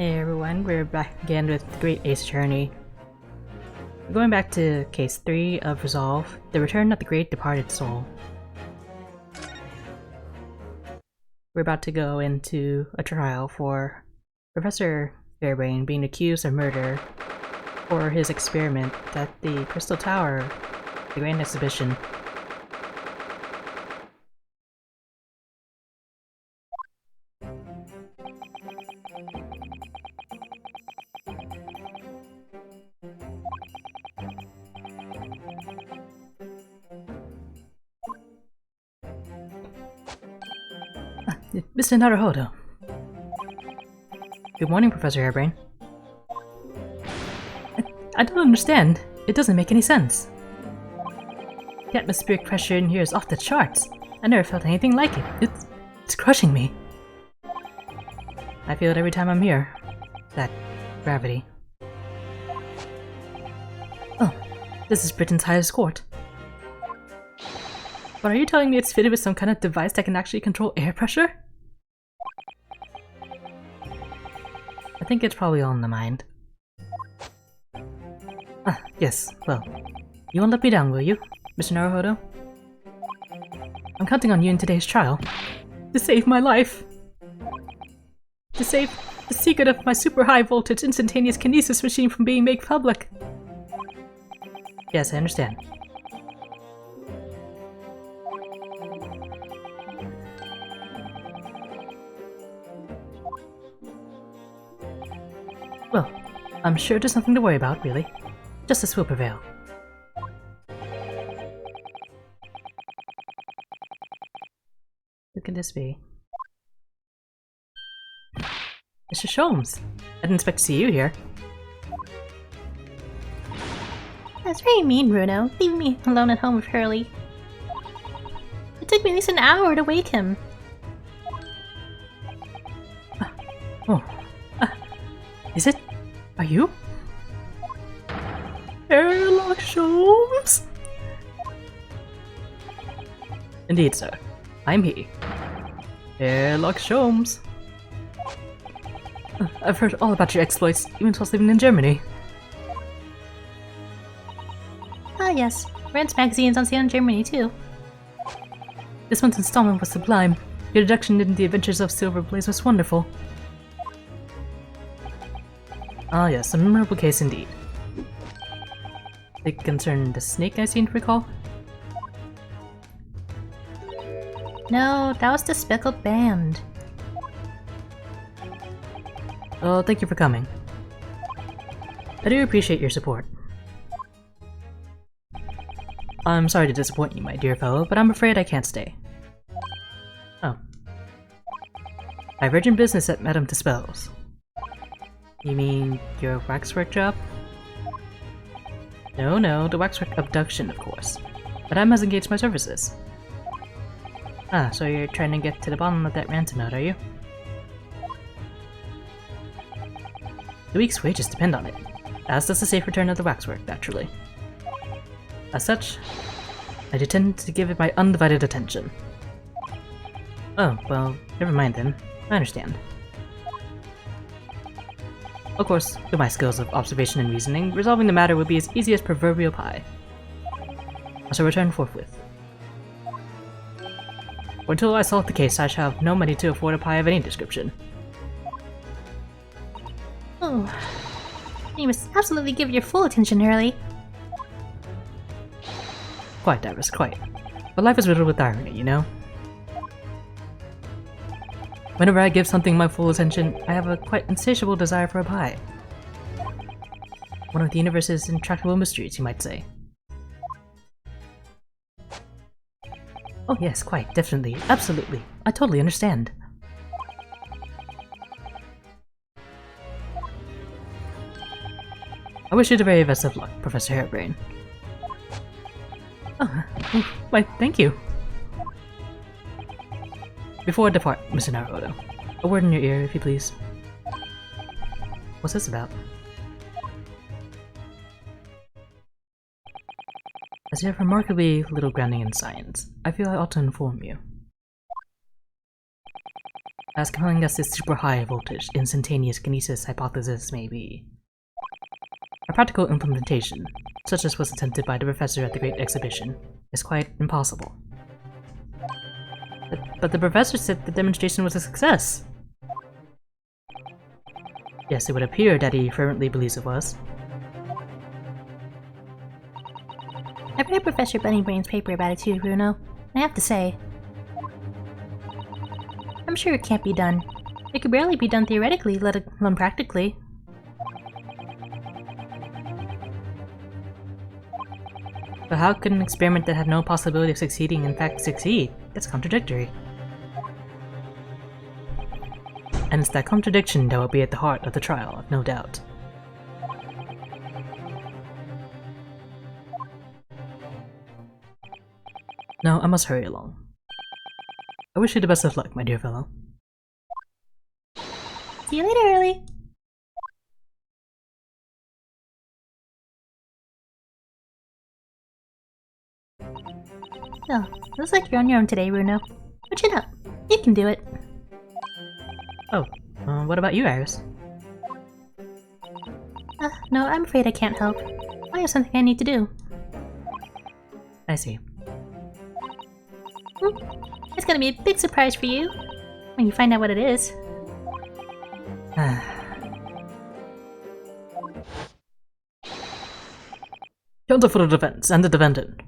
Hey everyone, we're back again with the Great Ace Journey. We're going back to Case 3 of Resolve, The Return of the Great Departed Soul. We're about to go into a trial for Professor Fairbrain being accused of murder for his experiment at the Crystal Tower, the Grand Exhibition. Mr. Naruhodo. Good morning, Professor Hairbrain. I don't understand. It doesn't make any sense. The atmospheric pressure in here is off the charts. I never felt anything like it. It's crushing me. I feel it every time I'm here. That gravity. Oh, this is Britain's highest court. But are you telling me it's fitted with some kind of device that can actually control air pressure? I think it's probably all in the mind. Ah, yes, well. You won't let me down, will you, Mr. Naruhodo? I'm counting on you in today's trial. To save my life! To save the secret of my super high voltage instantaneous kinesis machine from being made public. Yes, I understand. Well, I'm sure there's nothing to worry about, really. Justice will prevail. Who could this be? Mr. Sholmes! I didn't expect to see you here. That's very mean, Bruno. Leaving me alone at home with Hurley. It took me at least an hour to wake him. Is it? Are you? Sherlock Sholmes? Indeed, sir. I'm he. Sherlock Sholmes. I've heard all about your exploits, even whilst living in Germany. Ah yes, Rand's magazine's on sale in Germany too. This month's installment was sublime. Your deduction in The Adventures of Silver Blaze was wonderful. Ah yes, a memorable case indeed. It concerned the snake, I seem to recall? No, that was the speckled band. Well, thank you for coming. I do appreciate your support. I'm sorry to disappoint you, my dear fellow, but I'm afraid I can't stay. Oh. I have urgent business at Madame Dispel's. You mean your waxwork job? No, the waxwork abduction, of course. Madame has engaged my services. Ah, so you're trying to get to the bottom of that ransom note, are you? The week's wages depend on it, as does the safe return of the waxwork, naturally. As such, I intend to give it my undivided attention. Oh, well, never mind then. I understand. Of course, with my skills of observation and reasoning, resolving the matter would be as easy as proverbial pie. I shall return forthwith. For until I solve the case, I shall have no money to afford a pie of any description. Oh, you must absolutely give it your full attention, Hurley. Quite, Iris, quite. But life is riddled with irony, you know? Whenever I give something my full attention, I have a quite insatiable desire for a pie. One of the universe's intractable mysteries, you might say. Oh yes, quite, definitely, absolutely. I totally understand. I wish you the very best of luck, Professor Hairbrain. Oh, why, thank you. Before I depart, Mr. Naruhodo, a word in your ear, if you please. What's this about? As you have remarkably little grounding in science, I feel I ought to inform you. As compelling as this super high voltage instantaneous kinesis hypothesis may be, a practical implementation, such as was attempted by the professor at the Great Exhibition, is quite impossible. But the professor said the demonstration was a success! Yes, it would appear that he fervently believes it was. I read Professor Bunnybrain's paper about it too, Bruno. I have to say, I'm sure it can't be done. It could barely be done theoretically, let alone practically. But how could an experiment that had no possibility of succeeding in fact succeed? That's contradictory. And it's that contradiction that will be at the heart of the trial, no doubt. Now, I must hurry along. I wish you the best of luck, my dear fellow. See you later, Hurley. Oh, looks like you're on your own today, Bruno. But chin up. You can do it. Oh, what about you, Iris? No, I'm afraid I can't help. I have something I need to do. I see. It's gonna be a big surprise for you when you find out what it is. Counter for the defense and the defendant.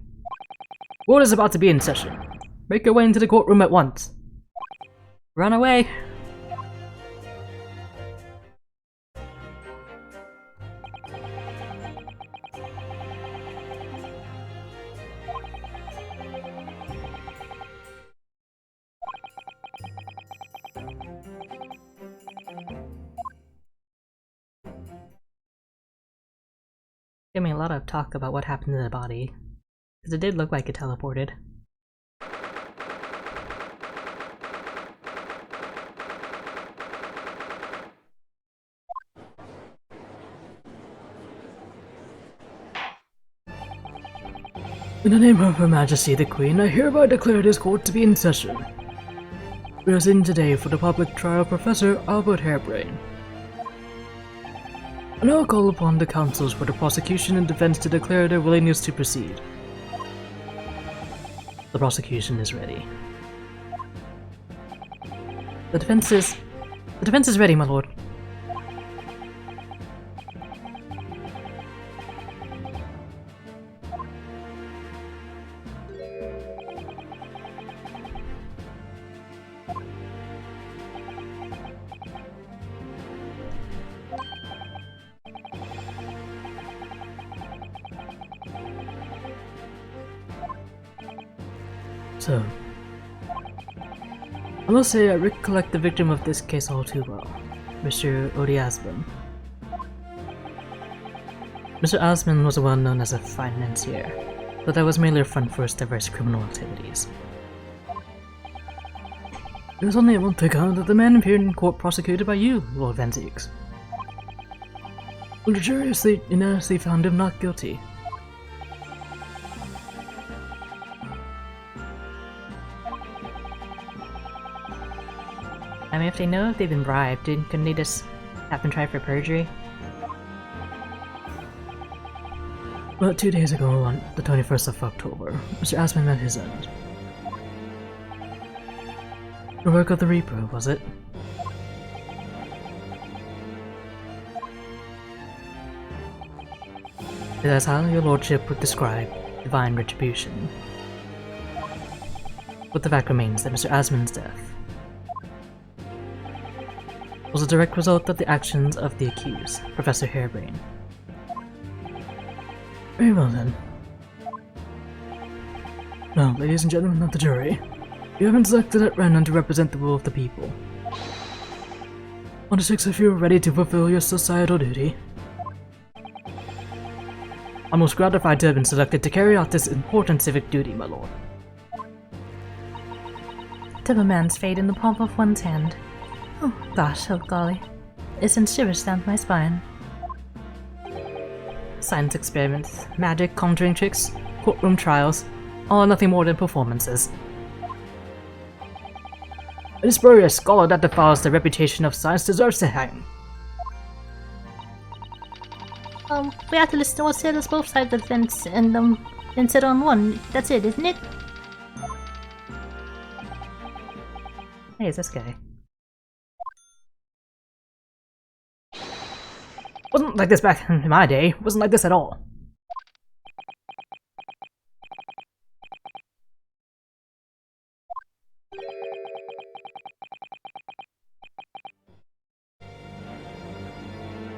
Court is about to be in session. Make your way into the courtroom at once. Run away! Gave me a lot of talk about what happened to the body, because it did look like it teleported. In the name of Her Majesty the Queen, I hereby declare this court to be in session. We are sitting today for the public trial of Professor Albert Harebrain. I now call upon the counsels for the prosecution and defense to declare their willingness to proceed. The prosecution is ready. The defense is ready, my lord. So, I must say I recollect the victim of this case all too well, Mr. Odiasman. Mr. Asman was well known as a financier, but that was mainly a front for his diverse criminal activities. It was only a month ago that the man appeared in court prosecuted by you, Lord Van Zieks. When the jury unanimously found him not guilty. I mean, if they know if they've been bribed, couldn't they just have been tried for perjury? Well, 2 days ago, on the 21st of October, Mr. Asman met his end. The work of the Reaper, was it? It is how your lordship would describe divine retribution. But the fact remains that Mr. Asman's death was a direct result of the actions of the accused, Professor Harebrain. Very well then. Now, ladies and gentlemen of the jury, you have been selected at random to represent the will of the people. One to six of you are ready to fulfill your societal duty. I'm most gratified to have been selected to carry out this important civic duty, my lord. To a man's fate in the palm of one's hand. Oh gosh, oh golly. It sends shivers down my spine. Science experiments, magic, conjuring tricks, courtroom trials, all nothing more than performances. A spurious scholar that defiles the reputation of science deserves to hang. We have to listen to what says both sides of the fence and then sit on one. That's it, isn't it? Hey, is this guy? Wasn't like this back in my day. Wasn't like this at all.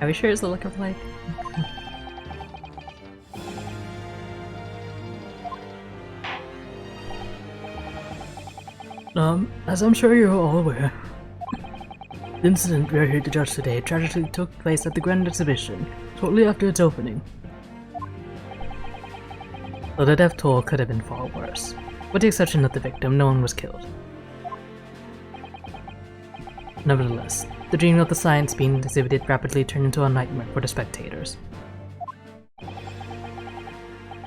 Are we sure it's the look of like? As I'm sure you're all aware, the incident we are here to judge today tragically took place at the Grand Exhibition, shortly after its opening. Though the death toll could have been far worse. With the exception of the victim, no one was killed. Nevertheless, the dream of the science being exhibited rapidly turned into a nightmare for the spectators.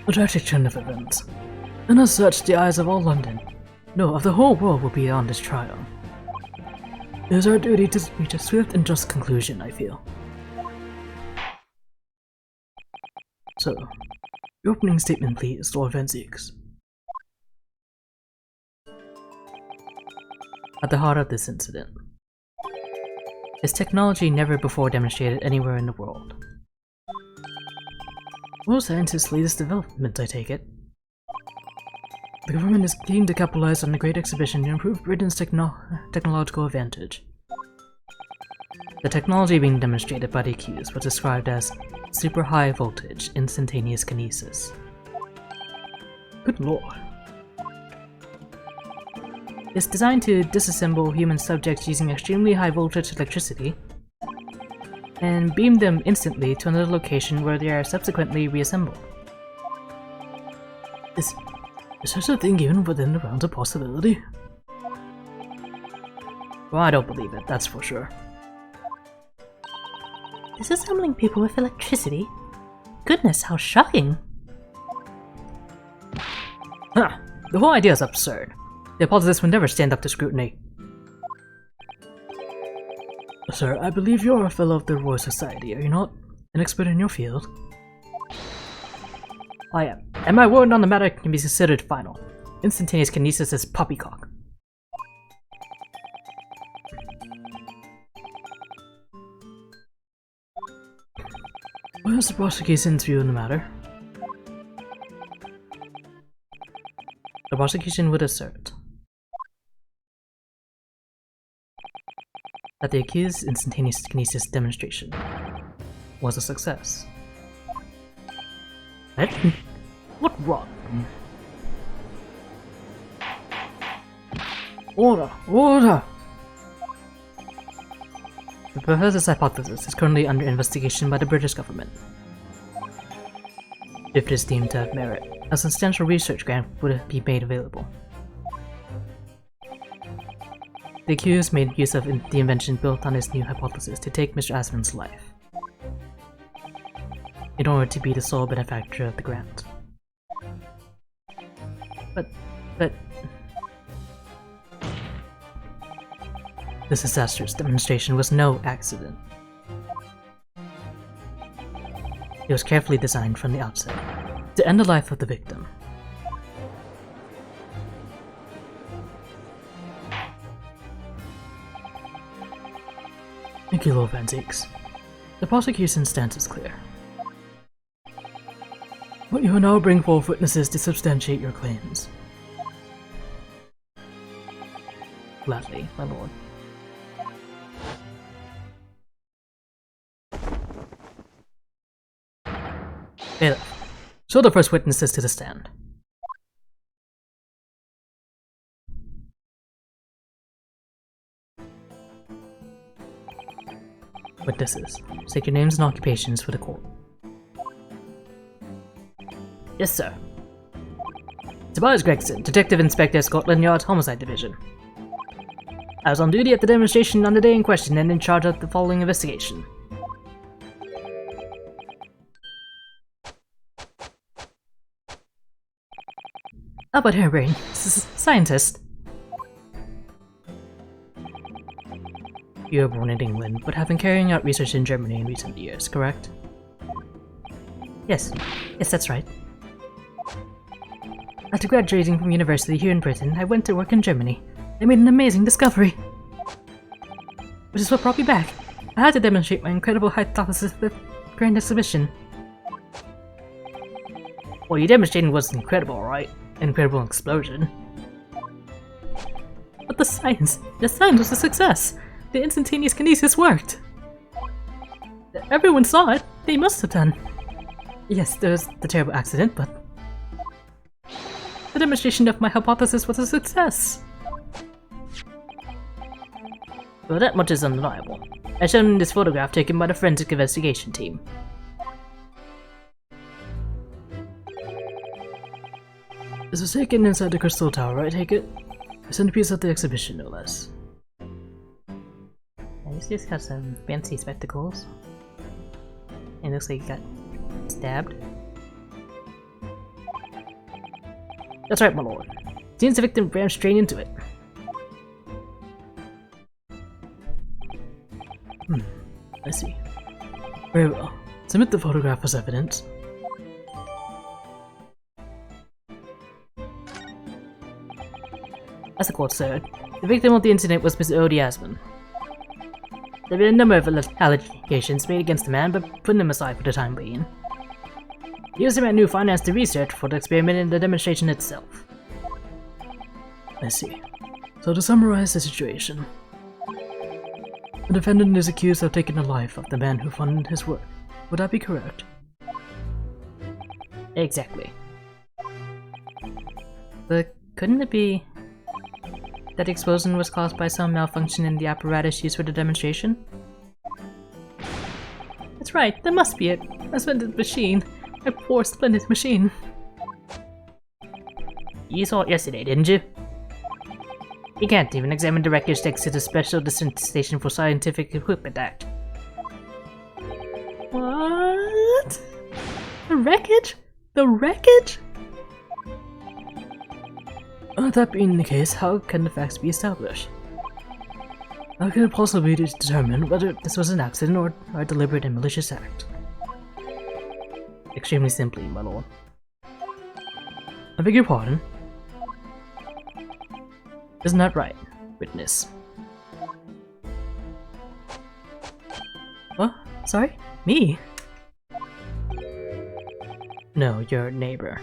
A tragic turn of events, and as such the eyes of all London, no, of the whole world will be on this trial. It is our duty to reach a swift and just conclusion, I feel. So, your opening statement please, Lord Venzix. At the heart of this incident is technology never before demonstrated anywhere in the world. World scientists' latest development, I take it. The government is keen to capitalize on the Great Exhibition to improve Britain's technological advantage. The technology being demonstrated by the accused was described as super high voltage instantaneous kinesis. Good lord. It's designed to disassemble human subjects using extremely high voltage electricity and beam them instantly to another location where they are subsequently reassembled. Is such a thing even within the realms of possibility? Well, I don't believe it, that's for sure. Disassembling people with electricity? Goodness, how shocking! Huh, the whole idea is absurd. The hypothesis would never stand up to scrutiny. Sir, I believe you're a fellow of the Royal Society, are you not? An expert in your field? I am, and my word on the matter can be considered final. Instantaneous kinesis is poppycock. What is the prosecution's view on the matter? The prosecution would assert that the accused's instantaneous kinesis demonstration was a success. What rot? Order! Order! The professor's hypothesis is currently under investigation by the British government. If it is deemed to have merit, a substantial research grant would be made available. The accused made use of the invention built on his new hypothesis to take Mr. Asmon's life, in order to be the sole benefactor of the grant. But... This disastrous demonstration was no accident. It was carefully designed from the outset, to end the life of the victim. Thank you, Lord Venzix. The prosecution's stance is clear. But you will now bring forth witnesses to substantiate your claims. Gladly, my lord. Bailiff, show the first witnesses to the stand. Witnesses, state your names and occupations for the court. Yes, sir. Tobias Gregson, Detective Inspector, Scotland Yard Homicide Division. I was on duty at the demonstration on the day in question and in charge of the following investigation. Albert Harebrain, scientist. You were born in England, but have been carrying out research in Germany in recent years, correct? Yes. Yes, that's right. After graduating from university here in Britain, I went to work in Germany. I made an amazing discovery. Which is what brought me back. I had to demonstrate my incredible hypothesis at the Grand Exhibition. Well, your demonstration was incredible, right? Incredible explosion. But the science was a success. The instantaneous kinesis worked. Everyone saw it. They must have done. Yes, there was the terrible accident, but the demonstration of my hypothesis was a success. Well, that much is undeniable. As shown in this photograph taken by the forensic investigation team. This was taken inside the Crystal Tower, I take it? A centerpiece of the exhibition, no less. This just got some fancy spectacles. It looks like he got stabbed. That's right, my lord. Seems the victim ran straight into it. I see. Very well. Submit the photograph as evidence. As the court said, the victim of the incident was Mr. Odie Asman. There have been a number of allegations made against the man, but putting them aside for the time being. He was the man who financed the research for the experiment and the demonstration itself. I see. So to summarize the situation, the defendant is accused of taking the life of the man who funded his work. Would that be correct? Exactly. But couldn't it be that the explosion was caused by some malfunction in the apparatus used for the demonstration? That's right, that must be it. A splendid machine. A poor splendid machine. You saw it yesterday, didn't you? You can't even examine the wreckage thanks to the Special Dispensation for Scientific Equipment Act. What? The wreckage? The wreckage? That being the case, how can the facts be established? How can it possibly be determined whether this was an accident or a deliberate and malicious act? Extremely simply, my lord. I beg your pardon? Isn't that right, witness? What? Sorry? Me? No, your neighbor.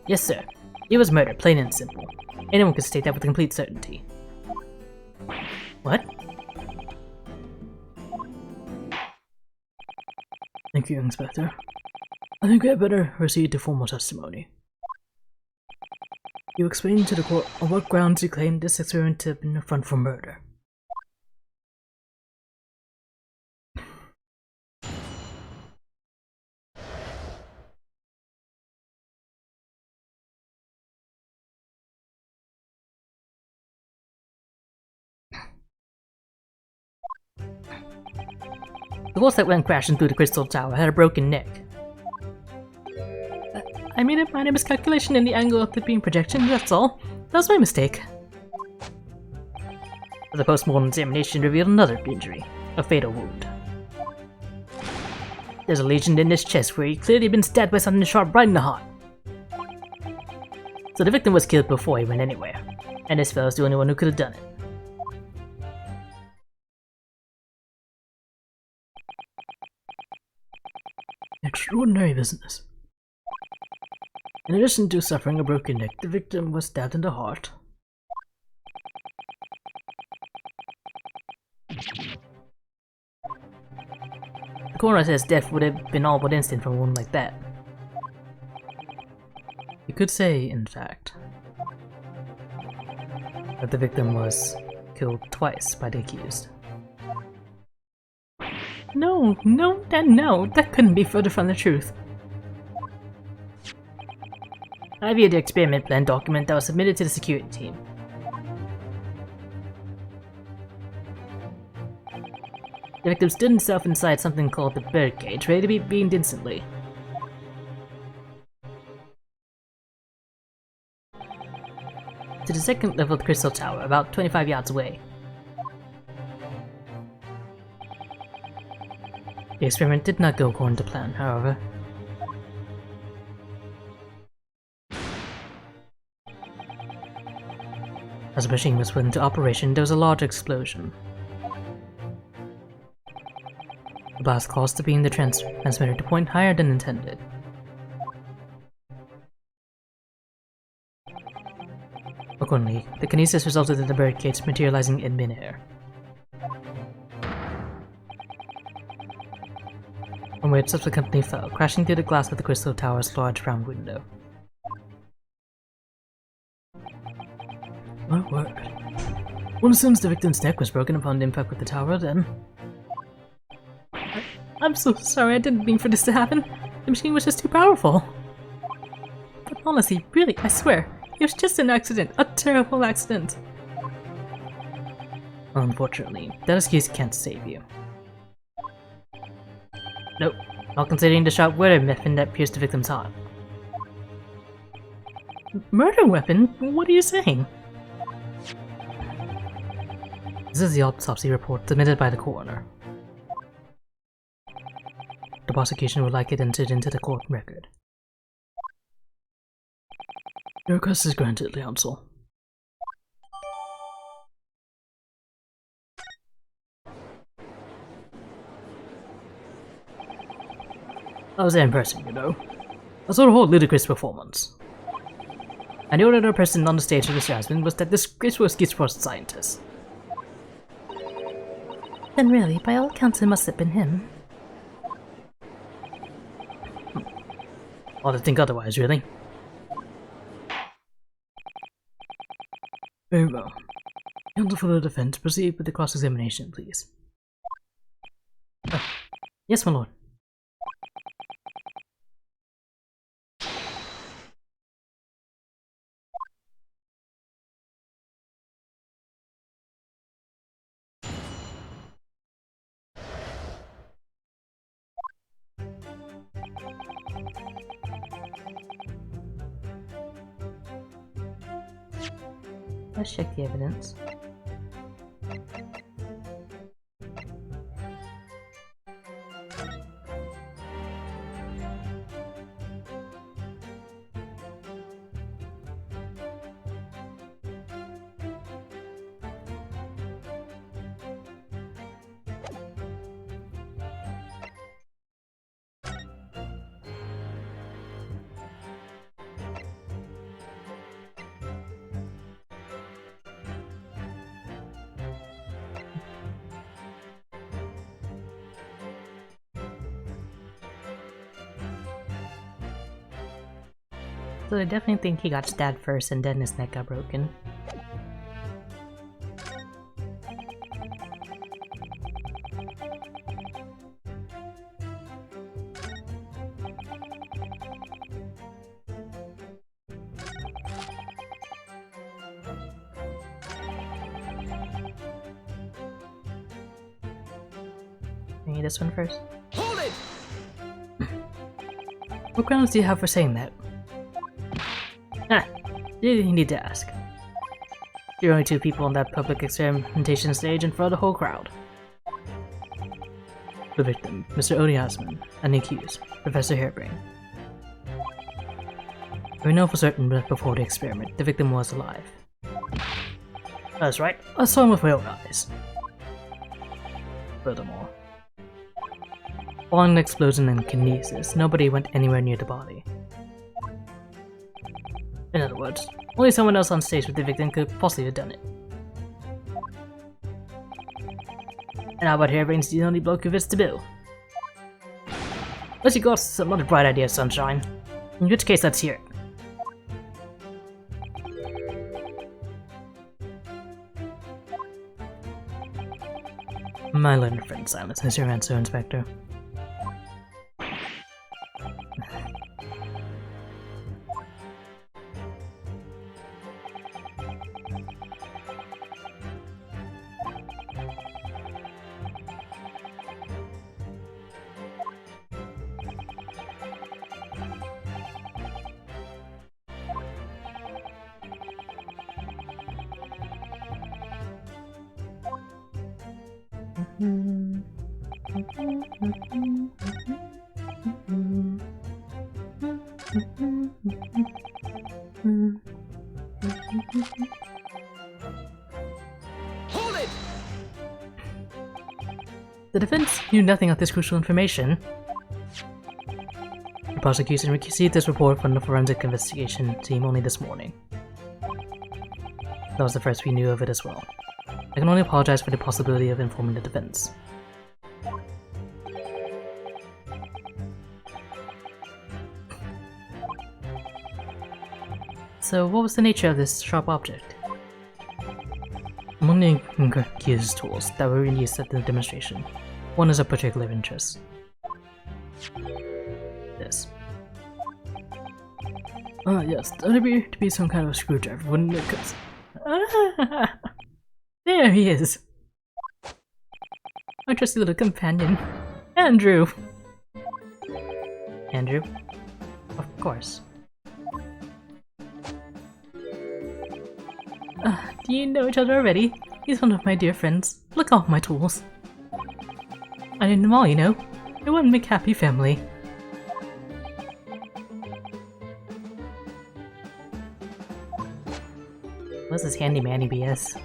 Yes, sir. He was murdered, plain and simple. Anyone could state that with complete certainty. What? Thank you, Inspector. I think we had better proceed to formal testimony. You explained to the court on what grounds you claimed this experiment to have been a front for murder. The horse that went crashing through the Crystal Tower had a broken neck. I made a minor miscalculation in the angle of the beam projection, that's all. That was my mistake. The post-mortem examination revealed another injury, a fatal wound. There's a lesion in his chest where he'd clearly been stabbed by something sharp right in the heart. So the victim was killed before he went anywhere, and this fellow's the only one who could have done it. Extraordinary business. In addition to suffering a broken neck, the victim was stabbed in the heart. The coroner says death would have been all but instant from a wound like that. You could say, in fact, that the victim was killed twice by the accused. No, that couldn't be further from the truth. I viewed the experiment plan document that was submitted to the security team. The victim stood himself inside something called the birdcage, ready to be beamed instantly. To the second level of the Crystal Tower, about 25 yards away, The experiment did not go according to plan, however. As the machine was put into operation, there was a large explosion. The blast caused the beam the transmitter to point higher than intended. Accordingly, the kinesis resulted in the barricades materializing in midair. From where it subsequently fell, crashing through the glass of the Crystal Tower's large round window. My word. One assumes the victim's neck was broken upon impact with the tower, then. I'm so sorry, I didn't mean for this to happen. The machine was just too powerful. But honestly, really, I swear, it was just an accident. A terrible accident. Unfortunately, that excuse can't save you. Nope, not considering the sharp murder weapon that pierced the victim's heart. Murder weapon? What are you saying? This is the autopsy report submitted by the coroner. The prosecution would like it entered into the court record. Your request is granted, counsel. I was there in person, you know. I saw the whole ludicrous performance. And the only other person on the stage of this harassment was that disgraceful schizophrenic scientist. Then really, by all accounts, it must have been him. Hard to think otherwise, really. Very well. Counsel for the defense, proceed with the cross-examination, please. Oh. Yes, my lord. Let's check the evidence. So I definitely think he got stabbed first and then his neck got broken. Maybe this one first. Hold it! What grounds do you have for saying that? Ah, you need to ask. You're only two people on that public experimentation stage in front of the whole crowd. The victim, Mr. Odie Osmond, and the accused, Professor Harebrain. We know for certain that before the experiment, the victim was alive. That's right, I saw him with my own eyes. Furthermore, following the explosion and kinesis, nobody went anywhere near the body. In other words, only someone else on stage with the victim could possibly have done it. And how about Harebrain's the only bloke who fits the bill? Unless you got some other bright idea, Sunshine. In which case, let's hear it. My learned friend Silence is your answer, Inspector. Hold it! The defense knew nothing of this crucial information. The prosecution received this report from the forensic investigation team only this morning. That was the first we knew of it as well. I can only apologize for the possibility of informing the defense. So, what was the nature of this sharp object? Among the accused's tools that were used at the demonstration, one is of particular interest. This. Ah, yes, that would appear to be some kind of screwdriver, wouldn't it? 'Cause there he is! My trusty little companion, Andrew! Andrew? Of course. Do you know each other already? He's one of my dear friends. Look at all my tools. I named them all, you know. They're one big happy family. What's this handy-manny BS?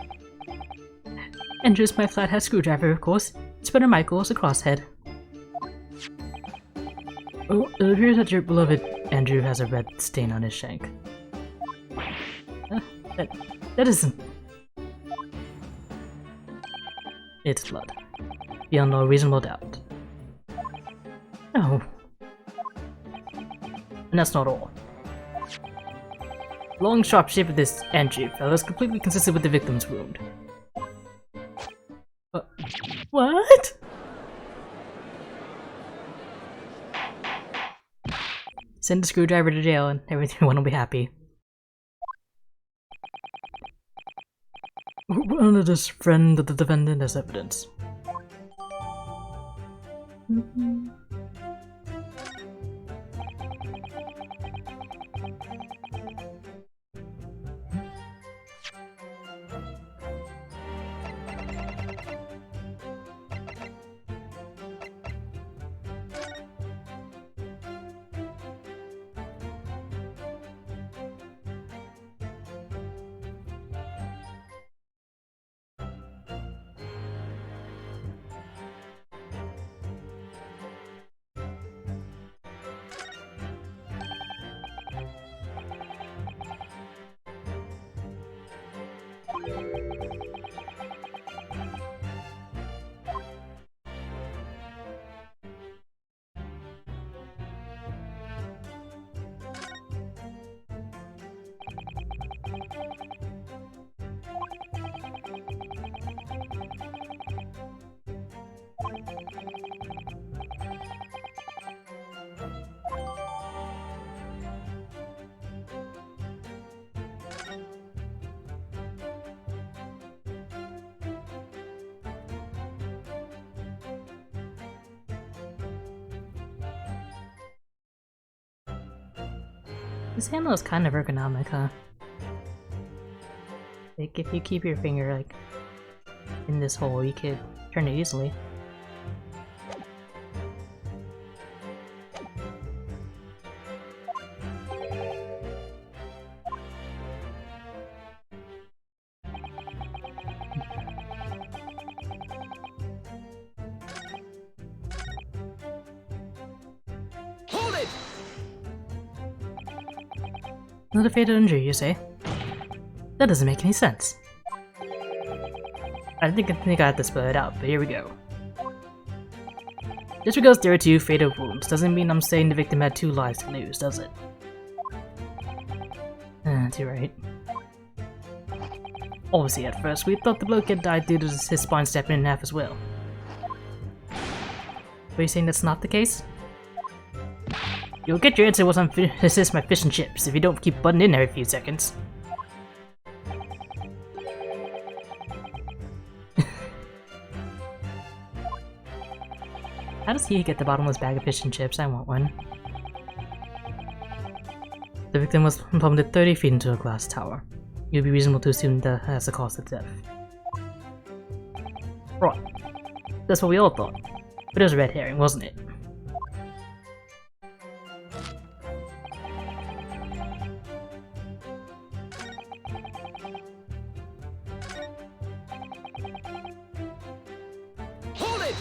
Andrew's my flathead screwdriver, of course. His brother Michael is a crosshead. Oh, it appears that your beloved Andrew has a red stain on his shank. That isn't... It's blood. Beyond all reasonable doubt. No. And that's not all. The long, sharp shape of this Andrew fellow is completely consistent with the victim's wound. What? Send the screwdriver to jail and everyone will be happy. One of this friend of the defendant as evidence. This handle is kind of ergonomic, huh? Like, if you keep your finger, like, in this hole, you could turn it easily. Hold it! Not a fatal injury, you say? That doesn't make any sense. I think I had to spell it out, but here we go. Just because there are 2 fatal wounds doesn't mean I'm saying the victim had 2 lives to lose, does it? You're right. Obviously, at first, we thought the bloke had died due to his spine stepping in half as well. Are you saying that's not the case? You'll get your answer once I'm assist my fish and chips, if you don't keep butting in every few seconds. How does he get the bottomless bag of fish and chips? I want one. The victim was plummeted 30 feet into a glass tower. It would be reasonable to assume that that's the cause of death. Right. That's what we all thought. But it was a red herring, wasn't it? Hold it!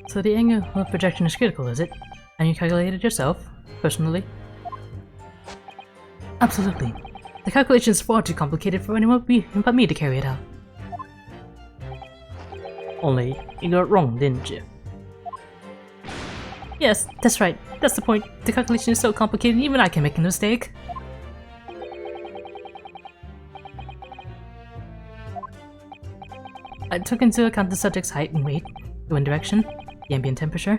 So the angle of projection is critical, is it? And you calculated it yourself, personally? Absolutely. The calculation is far too complicated for anyone but me to carry it out. Only, you got it wrong, didn't you? Yes, that's right. That's the point. The calculation is so complicated, even I can make a mistake. I took into account the subject's height and weight, the wind direction, the ambient temperature.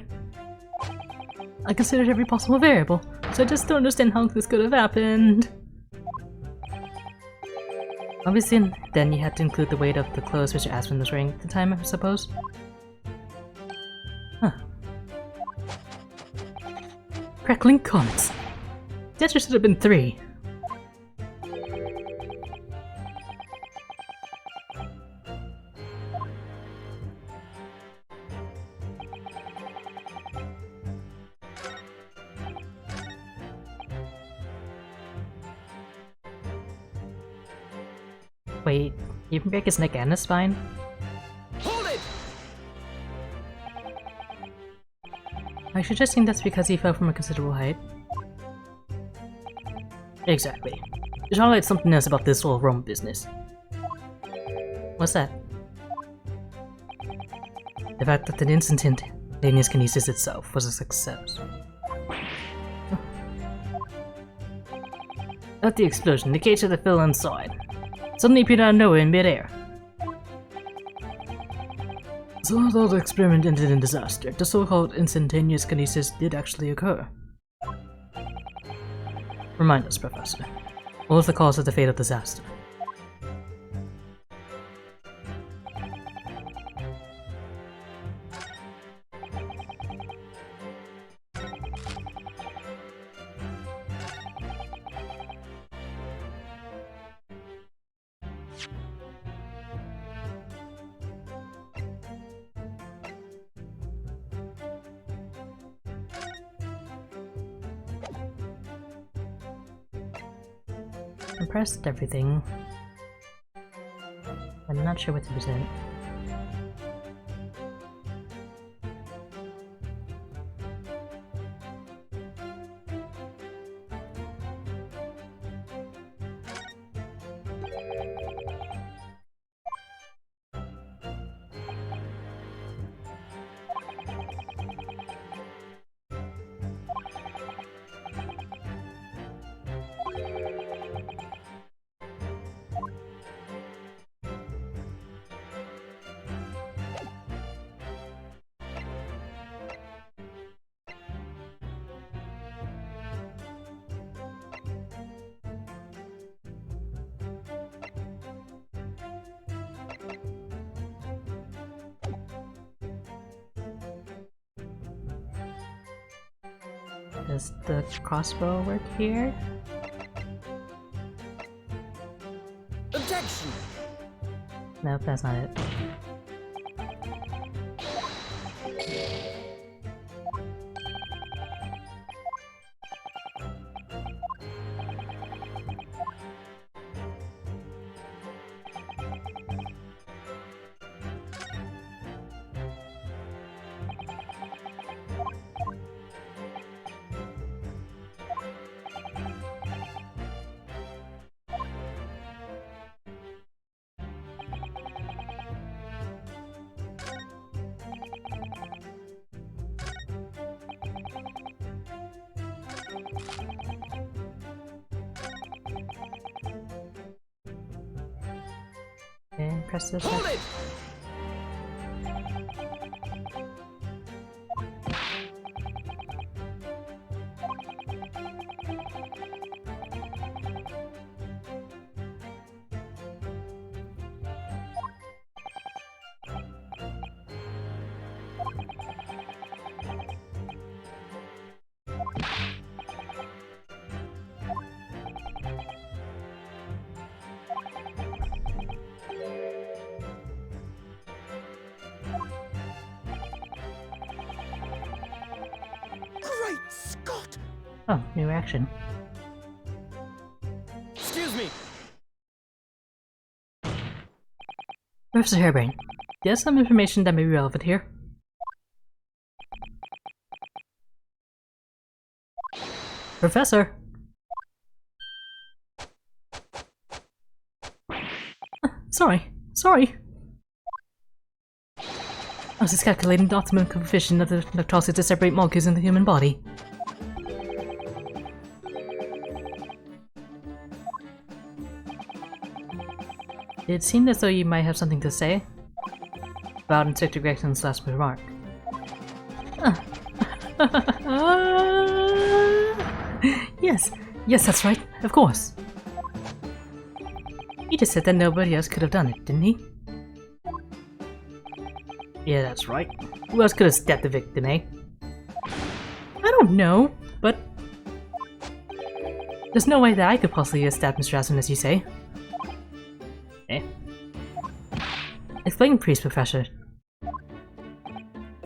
I considered every possible variable, so I just don't understand how this could have happened. Obviously, then you had to include the weight of the clothes Mr. Aspen was wearing at the time, I suppose. Huh. Crackling comets. The answer should have been 3. Wait, you can break his neck and his spine? Hold it! Are you suggesting that's because he fell from a considerable height? Exactly. You should highlight something else about this whole Rome business. What's that? The fact that the instantaneous kinesis itself was a success. At the explosion, the cage of the fell inside. Suddenly appeared out of nowhere in midair. So although the experiment ended in disaster, the so-called instantaneous kinesis did actually occur. Remind us, Professor. What was the cause of the fatal disaster? I pressed everything. I'm not sure what to present. Does the crossbow work here? Objection! Nope, that's not it. Okay, press this. Hold it! Oh, new reaction. Excuse me. Professor Hairbrain, there's some information that may be relevant here. Professor! Sorry. I was just calculating the optimum coefficient of the toxins to separate molecules in the human body. It seemed as though you might have something to say about Inspector Gregson's last remark. Yes, that's right, of course. He just said that nobody else could have done it, didn't he? Yeah, that's right. Who else could have stabbed the victim, eh? I don't know, but there's no way that I could possibly have stabbed Mr. Aspen, as you say. Eh? Explain, please, Professor.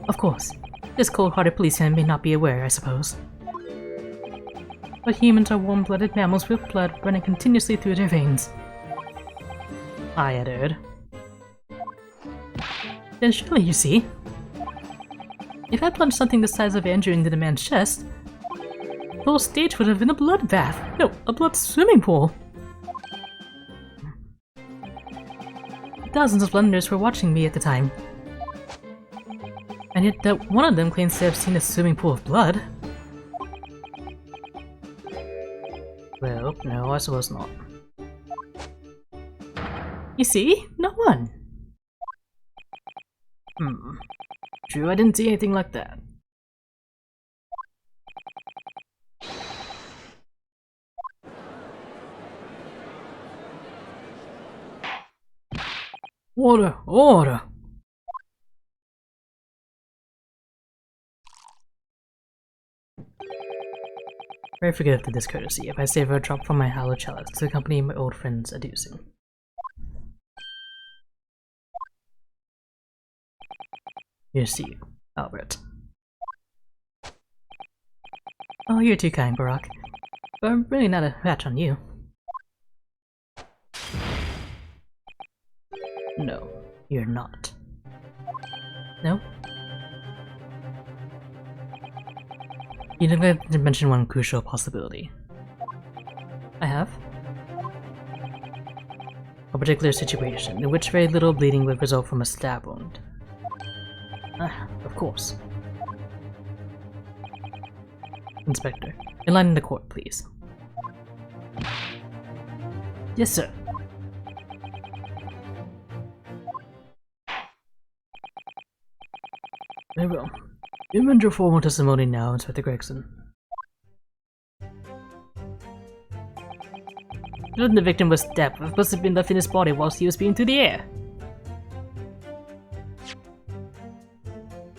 Of course, this cold-hearted policeman may not be aware, I suppose. But humans are warm-blooded mammals with blood running continuously through their veins. I had heard. Then surely, you see, if I plunged something the size of Andrew into the man's chest, the whole stage would have been a blood bath. No, a blood swimming pool. Thousands of Londoners were watching me at the time. And yet that one of them claims to have seen a swimming pool of blood. Well, no, I suppose not. You see? Not one. True, I didn't see anything like that. Order! Very forgive the discourtesy if I savor a drop from my hollow chalice to accompany my old friend's adducing. Here's to you, Albert. Oh, you're too kind, Barack. But I'm really not a match on you. No, you're not. No? You neglected to mention one crucial possibility. I have? A particular situation in which very little bleeding would result from a stab wound. Of course. Inspector, in line in the court, please. Yes, sir. Very well. You render formal testimony now, Inspector Gregson. The victim was stabbed, but must have been left in his body whilst he was being through the air.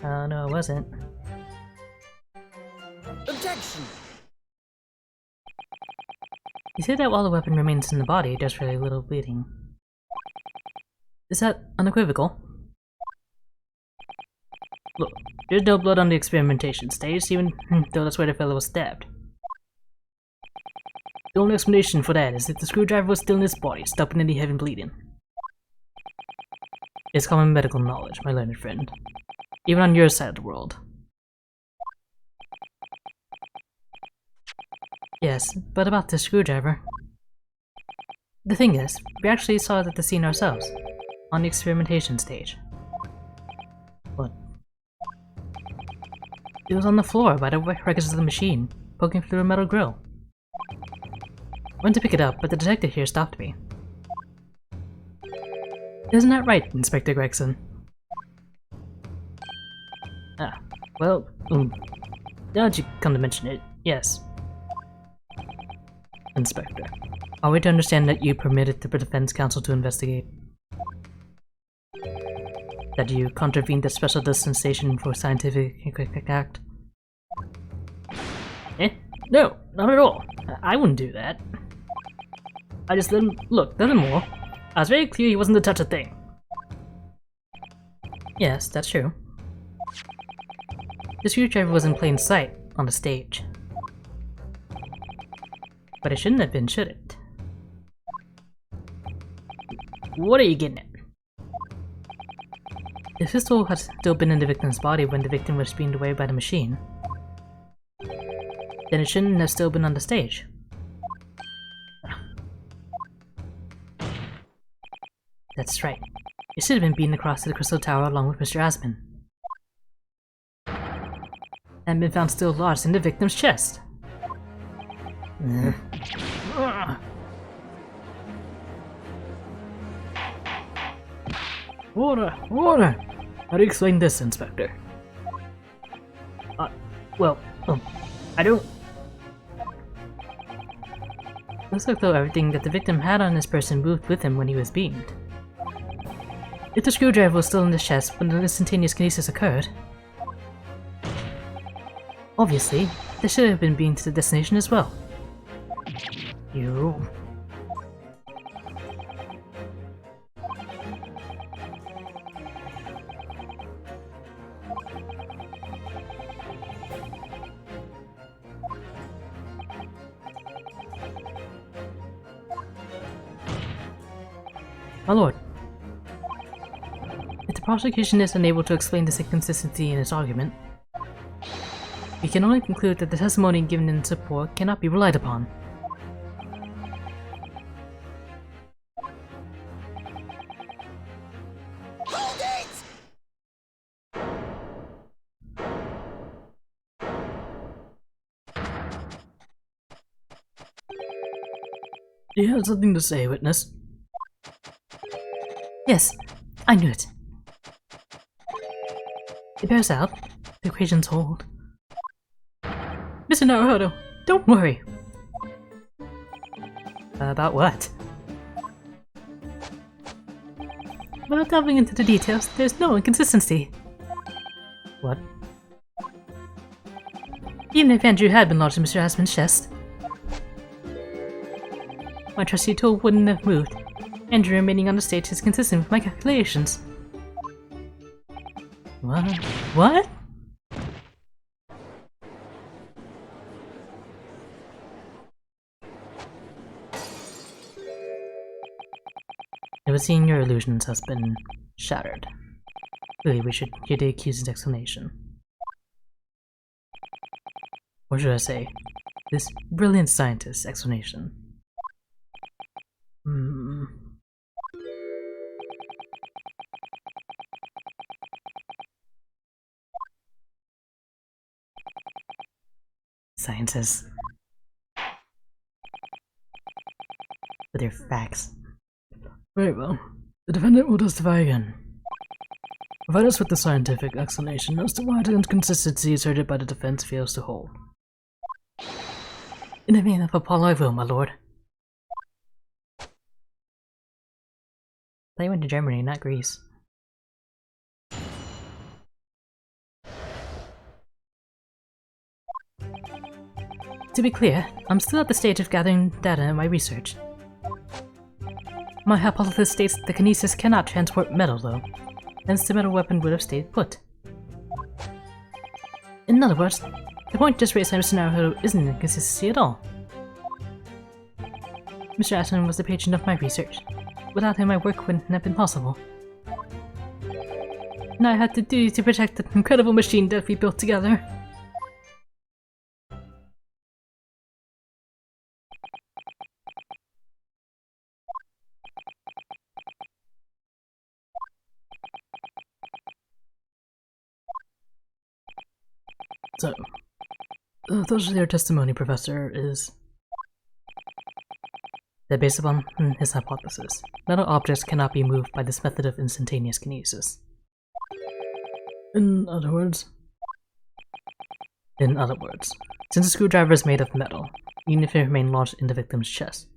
Oh, no, it wasn't. Objection! You said that while the weapon remains in the body, there's very little bleeding. Is that unequivocal? Look, there's no blood on the experimentation stage, even though that's where the fellow was stabbed. The only explanation for that is that the screwdriver was still in his body, stopping any heavy bleeding. It's common medical knowledge, my learned friend. Even on your side of the world. Yes, but about the screwdriver. The thing is, we actually saw it at the scene ourselves, on the experimentation stage. What? It was on the floor by the records of the machine, poking through a metal grill. Went to pick it up, but the detective here stopped me. Isn't that right, Inspector Gregson? Ah, well, now that you come to mention it, yes. Inspector, are we to understand that you permitted the defense counsel to investigate? That you contravened the special dispensation for scientific act? No, not at all. I wouldn't do that. I just let him look, nothing more. I was very clear he wasn't to touch a thing. Yes, that's true. The screwdriver was in plain sight on the stage. But it shouldn't have been, should it? What are you getting at? If the pistol had still been in the victim's body when the victim was beamed away by the machine, then it shouldn't have still been on the stage. That's right. It should have been beamed across to the Crystal Tower along with Mr. Aspen. And been found still lodged in the victim's chest. Order! Order! How do you explain this, Inspector? I don't... Looks like though everything that the victim had on his person moved with him when he was beamed. If the screwdriver was still in his chest when the instantaneous kinesis occurred, obviously, they should have been beamed to the destination as well. You... My lord, if the prosecution is unable to explain this inconsistency in its argument, we can only conclude that the testimony given in support cannot be relied upon. Hold it! You have something to say, witness? Yes, I knew it. It bears out. The equations hold. Mr. Naruhodo, don't worry. About what? Without delving into the details, there's no inconsistency. What? Even if Andrew had been lodged in Mr. Aspen's chest, my trusty tool wouldn't have moved. Andrew remaining on the stage is consistent with my calculations. What? What? It would seem your illusions has been shattered. Really, we should hear the accused's explanation. Or should I say, this brilliant scientist's explanation. Scientists. With their facts. Very well. The defendant will testify again. Provide us with the scientific explanation as to why the inconsistency asserted by the defense fails to hold. In the name of Apollo I will, my lord. They went to Germany, not Greece. To be clear, I'm still at the stage of gathering data in my research. My hypothesis states that the kinesis cannot transport metal, though, hence the metal weapon would have stayed put. In other words, the point just raised by Mr. Naruhodo isn't an inconsistency at all. Mr. Aspen was the patron of my research. Without him, my work wouldn't have been possible. And I had to do to protect the incredible machine that we built together. So, those are your testimony, Professor, is that based upon his hypothesis, metal objects cannot be moved by this method of instantaneous kinesis. In other words, since the screwdriver is made of metal, even if it remained lodged in the victim's chest,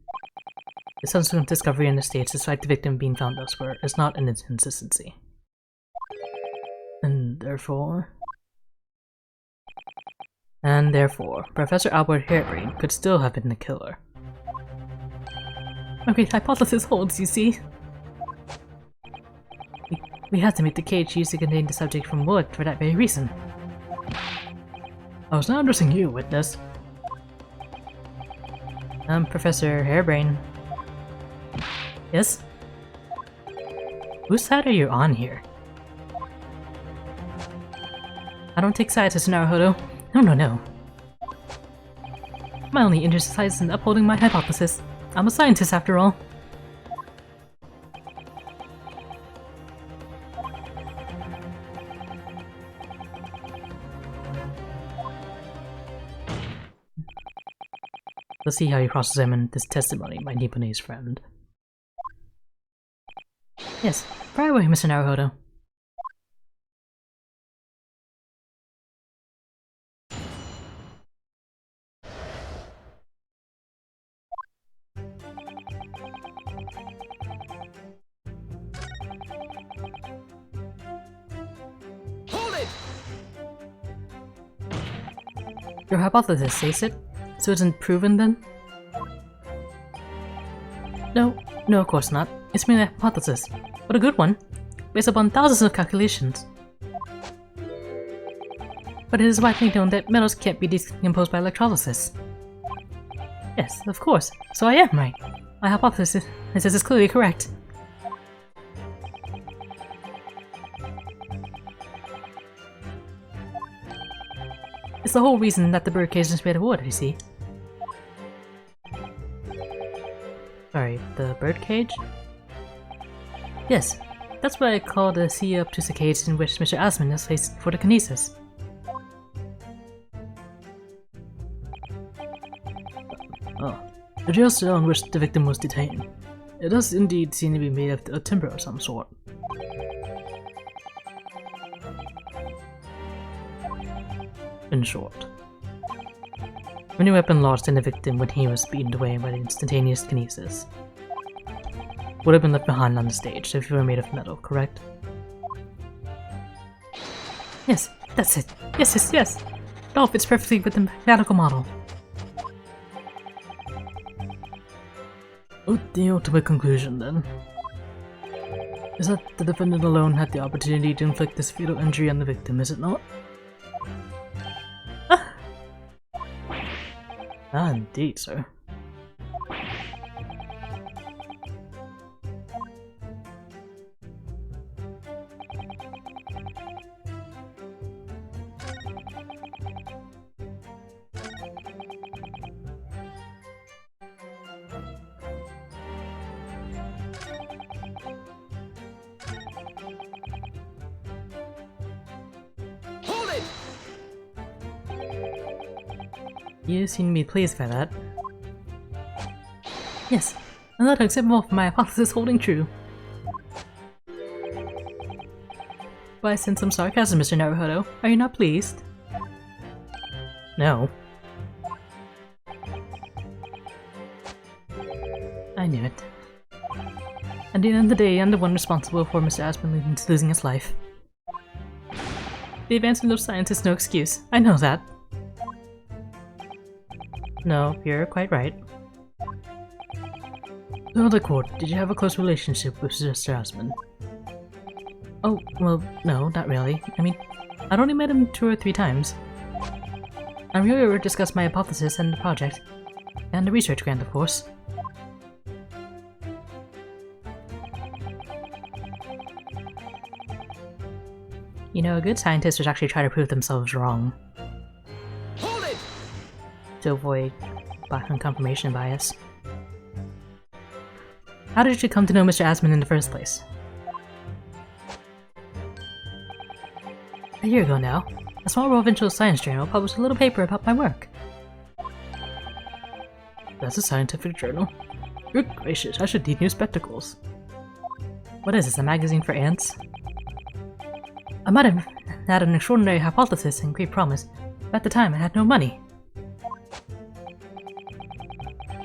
the subsequent discovery in the stage despite the victim being found elsewhere is not an inconsistency. And therefore, Professor Albert Harebrain could still have been the killer. My great hypothesis holds, you see. We had to make the cage used to contain the subject from wood for that very reason. I was not addressing you, witness. Professor Hairbrain. Yes? Whose side are you on here? I don't take sides, Mr. Naruhodo. No. My only interest lies in upholding my hypothesis. I'm a scientist after all. Let's see how you cross-examine this testimony, my Nipponese friend. Yes, fire away, Mr. Naruhodo. Hold it! Your hypothesis says it? So it's isn't proven then? No, of course not. It's merely a hypothesis, but a good one, based upon thousands of calculations. But it is widely known that metals can't be decomposed by electrolysis. Yes, of course, so I am right. My hypothesis is clearly correct. It's the whole reason that the birdcage is made of wood, you see. Sorry, the birdcage? Yes, that's what I call the sea obtuse cage in which Mr. Asmund is placed for the kinesis. The jail cell in which the victim was detained. It does indeed seem to be made of a timber of some sort. In short, any weapon lodged in the victim when he was beaten away by the instantaneous kinesis would have been left behind on the stage if it were made of metal, correct? Yes, that's it. Yes. It all fits perfectly with the mathematical model. The ultimate conclusion, then, is that the defendant alone had the opportunity to inflict this fatal injury on the victim, is it not? Ah, indeed, sir. Hold it! You seem to be pleased by that. Yes, and that accept more for my hypothesis holding true. But I sense some sarcasm, Mr. Naruhodo. Are you not pleased? No. I knew it. At the end of the day, I'm the one responsible for Mr. Aspen losing his life. The advancement of science is no excuse. I know that. No, you're quite right. So the court, did you have a close relationship with Mr. Aspen? Oh, well, no, not really. I mean, I'd only met him 2 or 3 times. I'm really here to discuss my hypothesis and the project. And the research grant, of course. You know, a good scientist would actually try to prove themselves wrong. Hold it! To avoid confirmation bias. How did you come to know Mr. Asmund in the first place? A year ago now, a small provincial science journal published a little paper about my work. That's a scientific journal? Good gracious, I should need new spectacles. What is this, a magazine for ants? I might have had an extraordinary hypothesis and great promise, but at the time I had no money.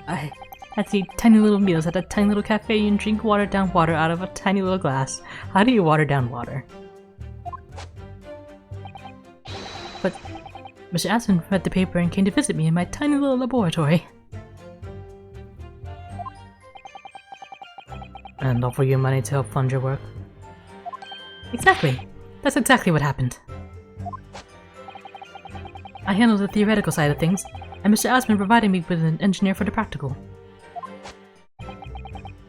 I had to eat tiny little meals at a tiny little cafe and drink watered down water out of a tiny little glass. How do you water down water? But Mr. Aspen read the paper and came to visit me in my tiny little laboratory. And offer you money to help fund your work? Exactly! That's exactly what happened. I handled the theoretical side of things, and Mr. Aspen provided me with an engineer for the practical.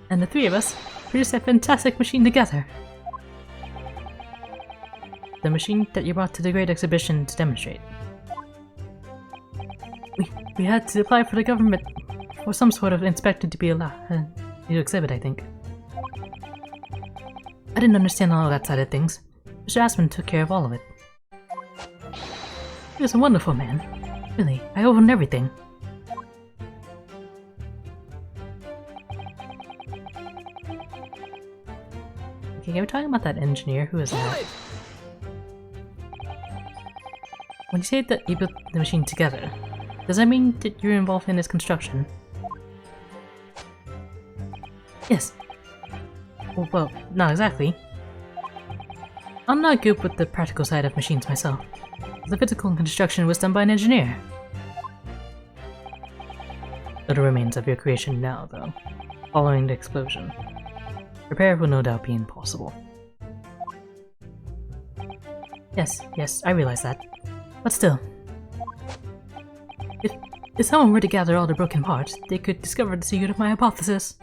And the three of us produced a fantastic machine together. The machine that you brought to the Great Exhibition to demonstrate. We had to apply for the government for some sort of inspector to be allowed to exhibit, I think. I didn't understand all of that side of things. Mr. Aspen took care of all of it. He was a wonderful man. Really, I owe him everything. Okay, you were talking about that engineer. Who is that? When you say that you built the machine together, does that mean that you're involved in its construction? Yes. Well, not exactly. I'm not good with the practical side of machines myself. The physical construction was done by an engineer. Little remains of your creation now, though, following the explosion. Repair will no doubt be impossible. Yes, I realize that. But still. If someone were to gather all the broken parts, they could discover the secret of my hypothesis.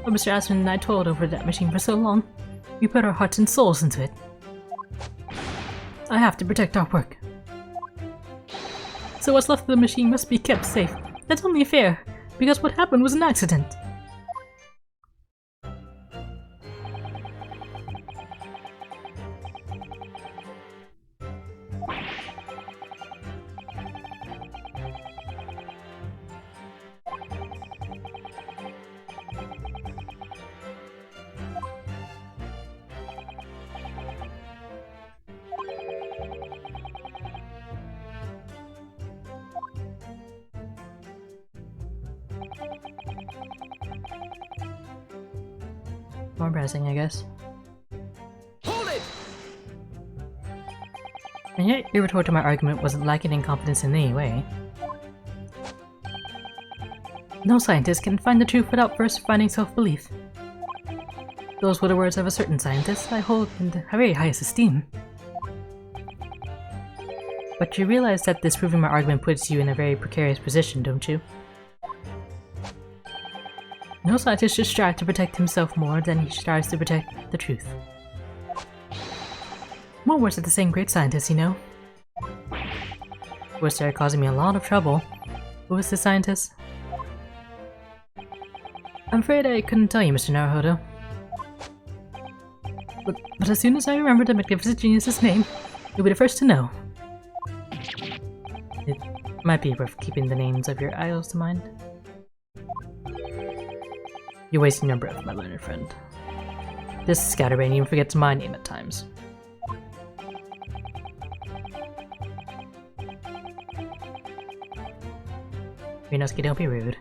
But Mr. Aspen and I toiled over that machine for so long. We put our hearts and souls into it. I have to protect our work. So what's left of the machine must be kept safe. That's only fair, because what happened was an accident. More browsing, I guess. Hold it! And yet, your retort to my argument wasn't lacking in confidence in any way. No scientist can find the truth without first finding self-belief. Those were the words of a certain scientist I hold in the very highest esteem. But you realize that disproving my argument puts you in a very precarious position, don't you? No scientist should strive to protect himself more than he strives to protect the truth. More words of the same great scientist, you know. Words that are causing me a lot of trouble. Who was the scientist? I'm afraid I couldn't tell you, Mr. Naruhodo. But as soon as I remember the magnificent genius's name, you'll be the first to know. It might be worth keeping the names of your idols to mind. You're wasting your breath, my learned friend. This scatterbrain even forgets my name at times. Rinosuke, don't be rude.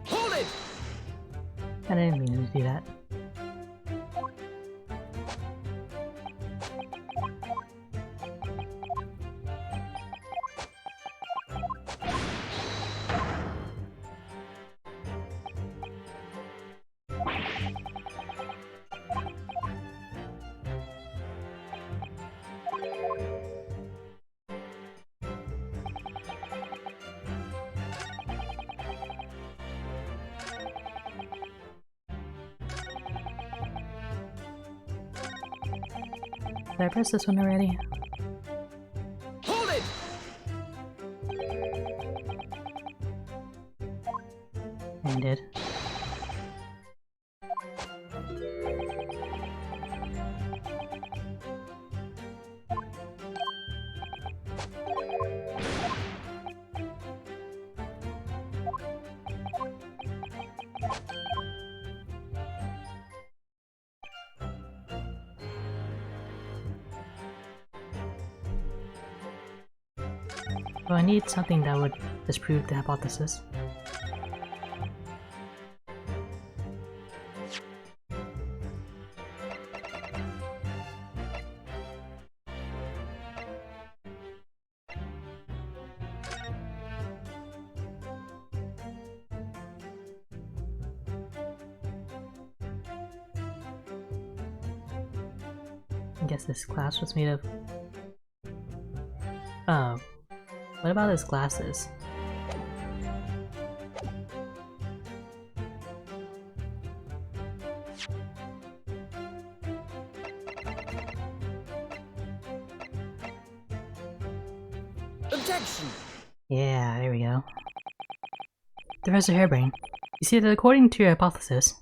Hold it! I didn't mean to do that. Did I press this one already? Hold it! I did. Well, I need something that would disprove the hypothesis. I guess this glass was made of... Oh. What about his glasses? Objection! Yeah, there we go. Professor Hairbrain, you see that according to your hypothesis,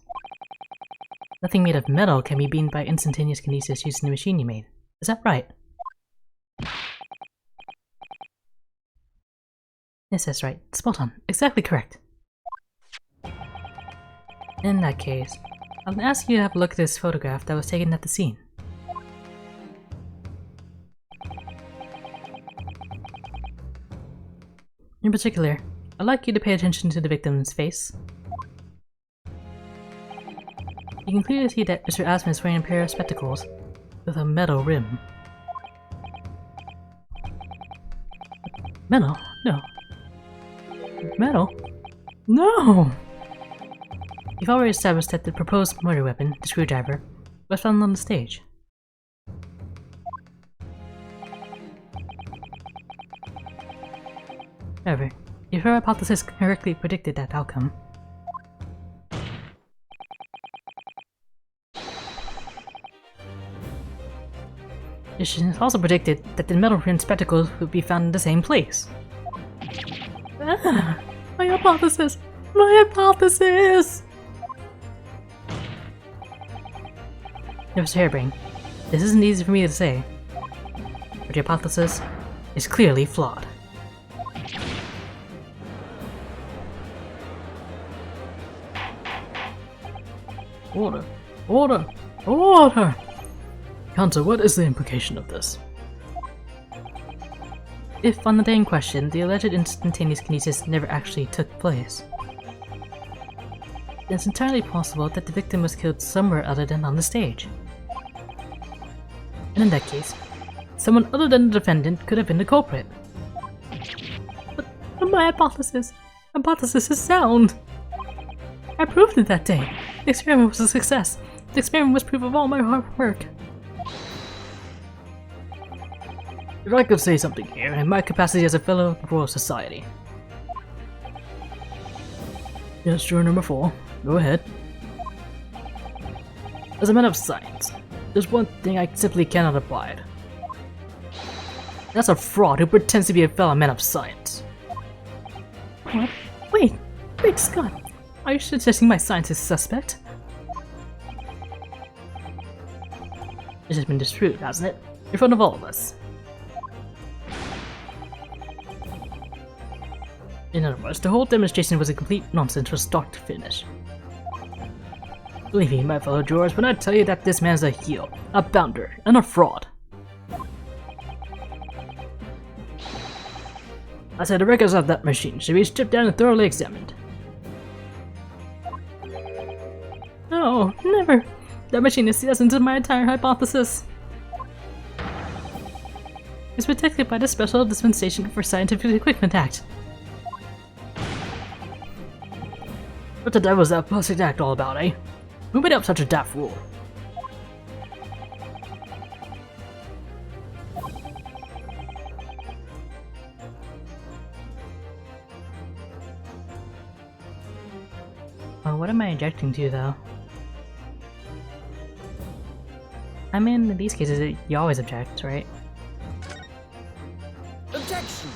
nothing made of metal can be beamed by instantaneous kinesis using the machine you made. Is that right? Yes, that's right. Spot on. Exactly correct. In that case, I'm gonna ask you to have a look at this photograph that was taken at the scene. In particular, I'd like you to pay attention to the victim's face. You can clearly see that Mr. Asman is wearing a pair of spectacles with a metal rim. Metal? No. Metal? No! You've already established that the proposed murder weapon, the screwdriver, was found on the stage. However, if your hypothesis correctly predicted that outcome, it should also predicted that the metal rimmed spectacles would be found in the same place. Ah, my hypothesis! My hypothesis! Professor Hairbrain, this isn't easy for me to say, but your hypothesis is clearly flawed. Order! Order! Order! Counsel, what is the implication of this? If, on the day in question, the alleged instantaneous kinesis never actually took place, then it's entirely possible that the victim was killed somewhere other than on the stage. And in that case, someone other than the defendant could have been the culprit. But my hypothesis is sound! I proved it that day! The experiment was a success! The experiment was proof of all my hard work! If I could say something here, in my capacity as a fellow of the Royal Society. Yes, juror number 4. Go ahead. As a man of science, there's one thing I simply cannot abide. That's a fraud who pretends to be a fellow man of science. What? Wait, Scott. Are you suggesting my science is suspect? This has been disproved, hasn't it? In front of all of us. In other words, the whole demonstration was a complete nonsense from start to finish. Believe me, my fellow jurors, when I tell you that this man is a heel, a bounder, and a fraud. I said the records of that machine should be stripped down and thoroughly examined. No, never! That machine is the essence of my entire hypothesis. It's protected by the Special Dispensation for Scientific Equipment Act. What the devil's that plastic act all about, eh? Who made up such a daft rule? What am I objecting to, though? I mean, in these cases, you always object, right? Objection!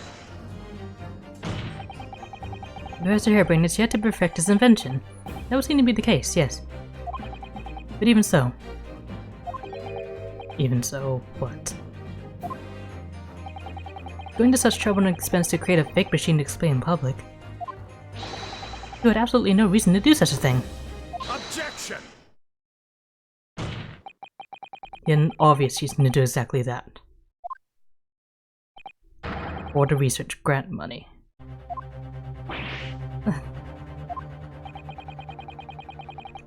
Professor Hairbrain is yet to perfect his invention. That would seem to be the case, yes. But even so... Even so, what? Going to such trouble and expense to create a fake machine to explain in public? You had absolutely no reason to do such a thing. Objection! You had an obvious reason to do exactly that. or the research grant money.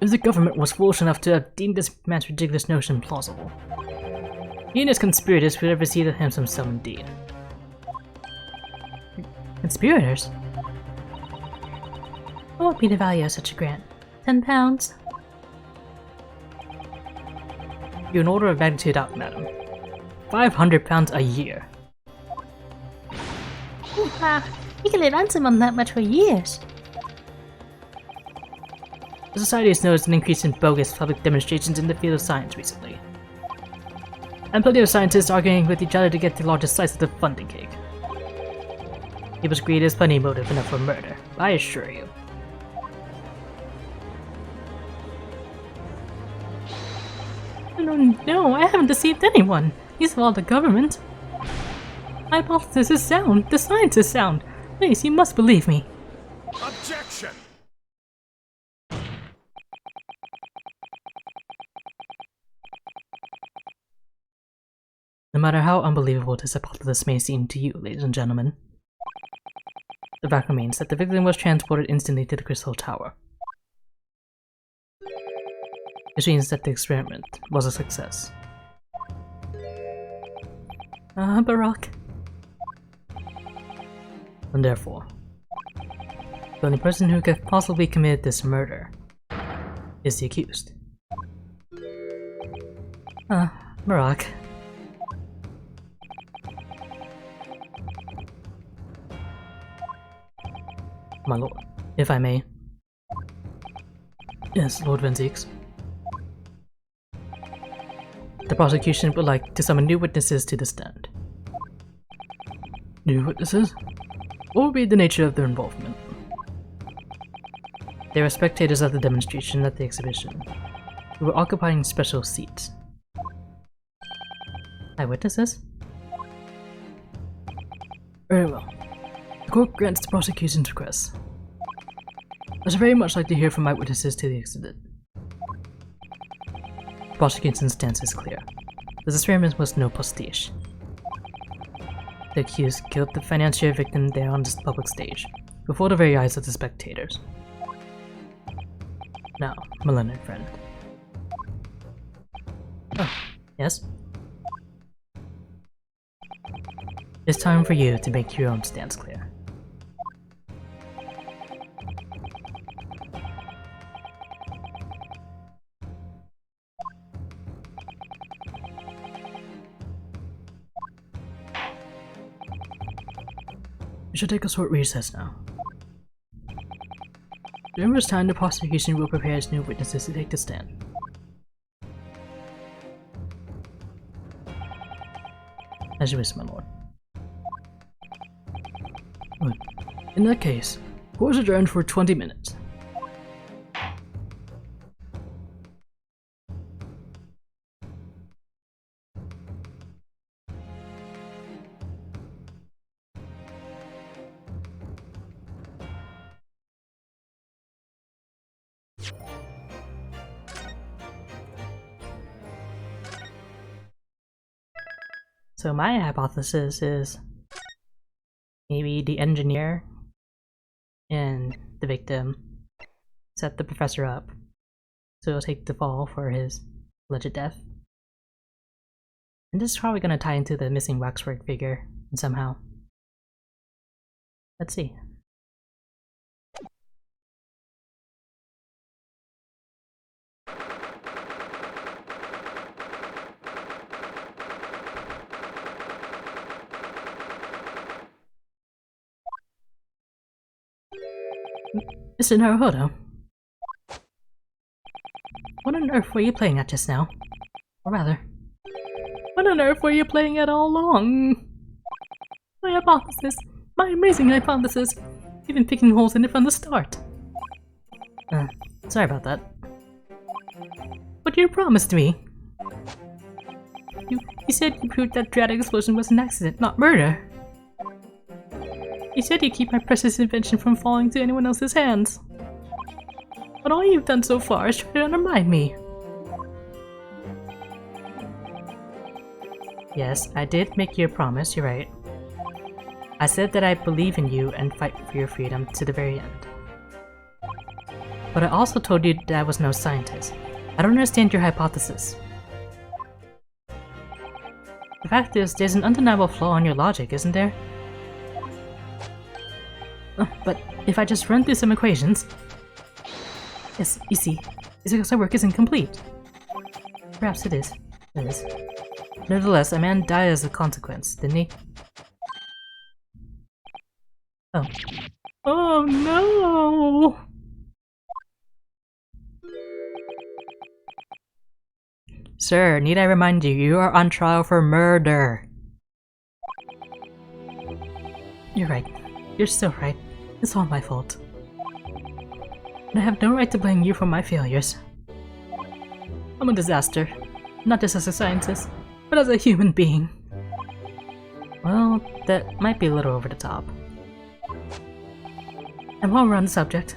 If the government was foolish enough to have deemed this man's ridiculous notion plausible, he and his conspirators would have received him some sum indeed. Conspirators? What would be the value of such a grant? £10? You're an order of magnitude out, madam. £500 a year. You can live ransom on that much for years. The society has noticed an increase in bogus public demonstrations in the field of science recently. And plenty of scientists arguing with each other to get the largest slice of the funding cake. People's greed is plenty motive enough for murder, I assure you. No, I haven't deceived anyone. Least of all the government. My hypothesis is sound. The science is sound. Please, you must believe me. Objection! No matter how unbelievable this hypothesis may seem to you, ladies and gentlemen, the fact remains that the victim was transported instantly to the Crystal Tower. Which means that the experiment was a success. Barack. And therefore, the only person who could possibly commit this murder is the accused. Barack. My lord, if I may. Yes, Lord Venziques. The prosecution would like to summon new witnesses to the stand. New witnesses? What would be the nature of their involvement? They were spectators of the demonstration at the exhibition, who were occupying special seats. Eyewitnesses? Very well. The court grants the prosecution's request. I should very much like to hear from eyewitnesses to the exhibit. The prosecution's stance is clear. This experiment was no pastiche. The accused killed the financier victim there on this public stage, before the very eyes of the spectators. Now, my learned friend. Oh, yes? It's time for you to make your own stance clear. We should take a short recess now. During this time, the prosecution will prepare its new witnesses to take the stand. As you wish, my lord. Good. In that case, court is adjourned for 20 minutes. So my hypothesis is maybe the engineer and the victim set the professor up so he'll take the fall for his alleged death. And this is probably going to tie into the missing waxwork figure somehow. Let's see. Mr. Naruhodo, what on earth were you playing at just now? Or rather, what on earth were you playing at all along? My hypothesis! My amazing hypothesis! You've been picking holes in it from the start. Sorry about that. But you promised me! You said you proved that dramatic explosion was an accident, not murder! You said you'd keep my precious invention from falling to anyone else's hands. But all you've done so far is try to undermine me. Yes, I did make you a promise, you're right. I said that I believe in you and fight for your freedom to the very end. But I also told you that I was no scientist. I don't understand your hypothesis. The fact is, there's an undeniable flaw in your logic, isn't there? But if I just run through some equations... Yes, you see, it's because our work is incomplete. Perhaps it is. It is. Nevertheless, a man died as a consequence, didn't he? Oh. Oh no! Sir, need I remind you, you are on trial for murder. You're right. You're still right. It's all my fault. And I have no right to blame you for my failures. I'm a disaster. Not just as a scientist, but as a human being. Well, that might be a little over the top. And while we're on the subject...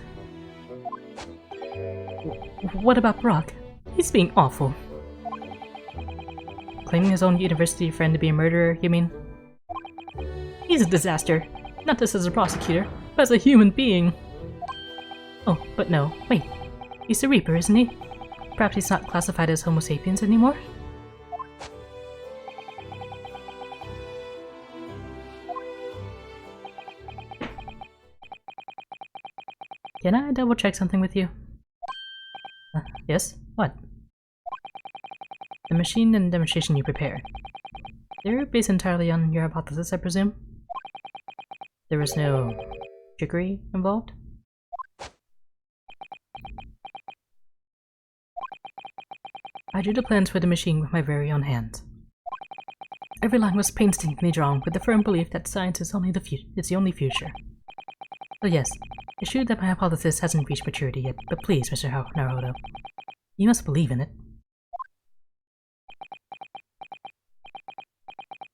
What about Brock? He's being awful. Claiming his own university friend to be a murderer, you mean? He's a disaster. Not just as a prosecutor, but as a human being. Oh, but no. Wait. He's a Reaper, isn't he? Perhaps he's not classified as Homo sapiens anymore? Can I double check something with you? Yes? What? The machine and demonstration you prepare. They're based entirely on your hypothesis, I presume? There was no trickery involved? I drew the plans for the machine with my very own hands. Every line was painstakingly drawn with the firm belief that science is only the only future. So yes, it's true that my hypothesis hasn't reached maturity yet, but please, Mr. Naruto, you must believe in it.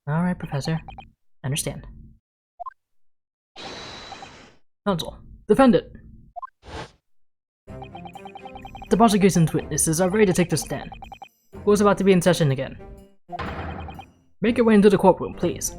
Alright, Professor. Understand. Counsel, defend it! The prosecution's witnesses are ready to take the stand. Who's about to be in session again? Make your way into the courtroom, please.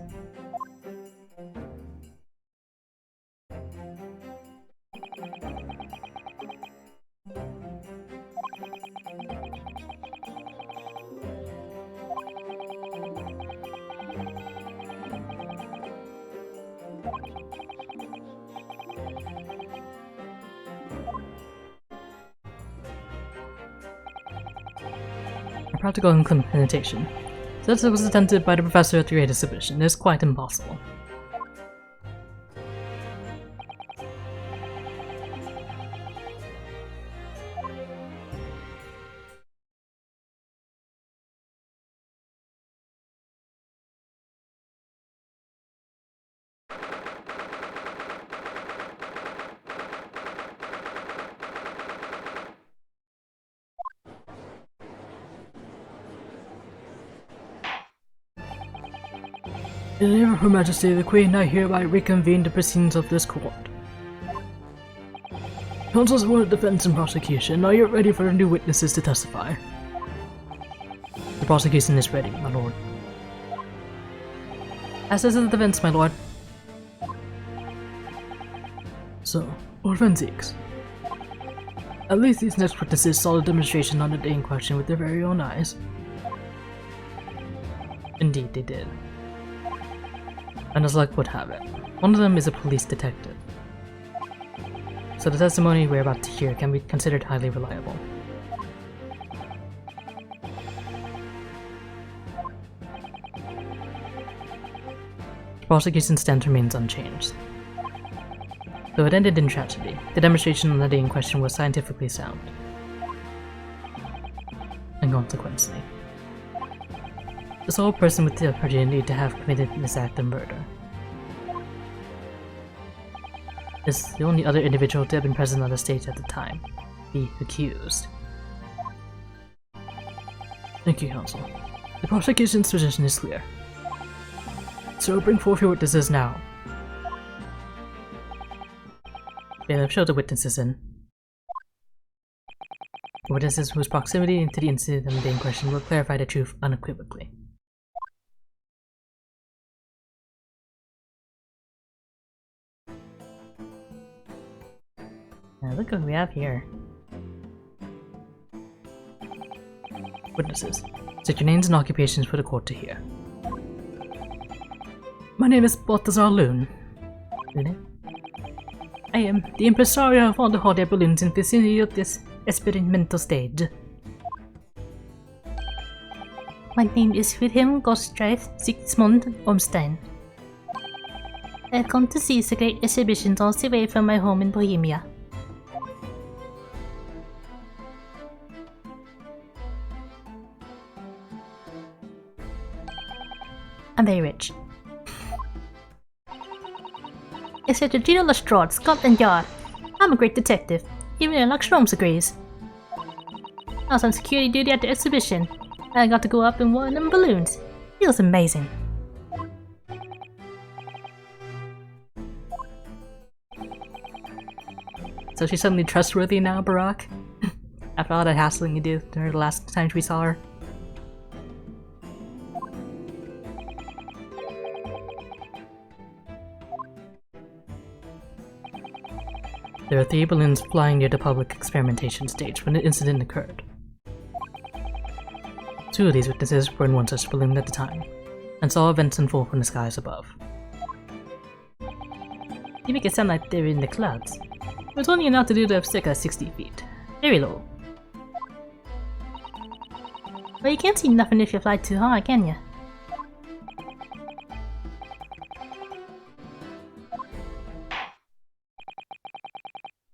A practical implementation. Since it was attempted by the professor at the greatest submission, it is quite impossible. In the name of Her Majesty the Queen, I hereby reconvene the proceedings of this court. Counsels for the defense and prosecution, are you ready for the new witnesses to testify? The prosecution is ready, my lord. As is the defense, my lord. So, Lord Fenzies. At least these next witnesses saw the demonstration on the day in question with their very own eyes. Indeed, they did. And as luck would have it, one of them is a police detective. So the testimony we're about to hear can be considered highly reliable. The prosecution's stance remains unchanged. Though it ended in tragedy, the demonstration on the day in question was scientifically sound. And consequently, the sole person with the opportunity to have committed this act of murder is the only other individual to have been present on the stage at the time, the accused. Thank you, counsel. The prosecution's position is clear. So bring forth your witnesses now. Bailiff, show the witnesses in. The witnesses whose proximity to the incident on the day in question will clarify the truth unequivocally. Now look what we have here. Witnesses. State your names and occupations for the court to hear. My name is Balthazar Loon. I am the impresario of all the hot air balloons in the vicinity of this experimental stage. My name is Wilhelm Gostreif Sigismund Ormstein. I have come to see the great exhibitions all the way from my home in Bohemia. I'm very rich. It's at the Gino Lestrade, Scotland Yard. I'm a great detective. Even Sherlock Holmes agrees. I was on security duty at the exhibition. I got to go up in one of them balloons. It was amazing. So she's suddenly trustworthy now, Barack? After all that hassling you did during the last time we saw her? There are 3 balloons flying near the public experimentation stage when the incident occurred. 2 of these witnesses were in one such balloon at the time, and saw events unfold from the skies above. You make it sound like they're in the clouds. It's only enough to do the circa 60 feet. Very low. But you can't see nothing if you fly too high, can you?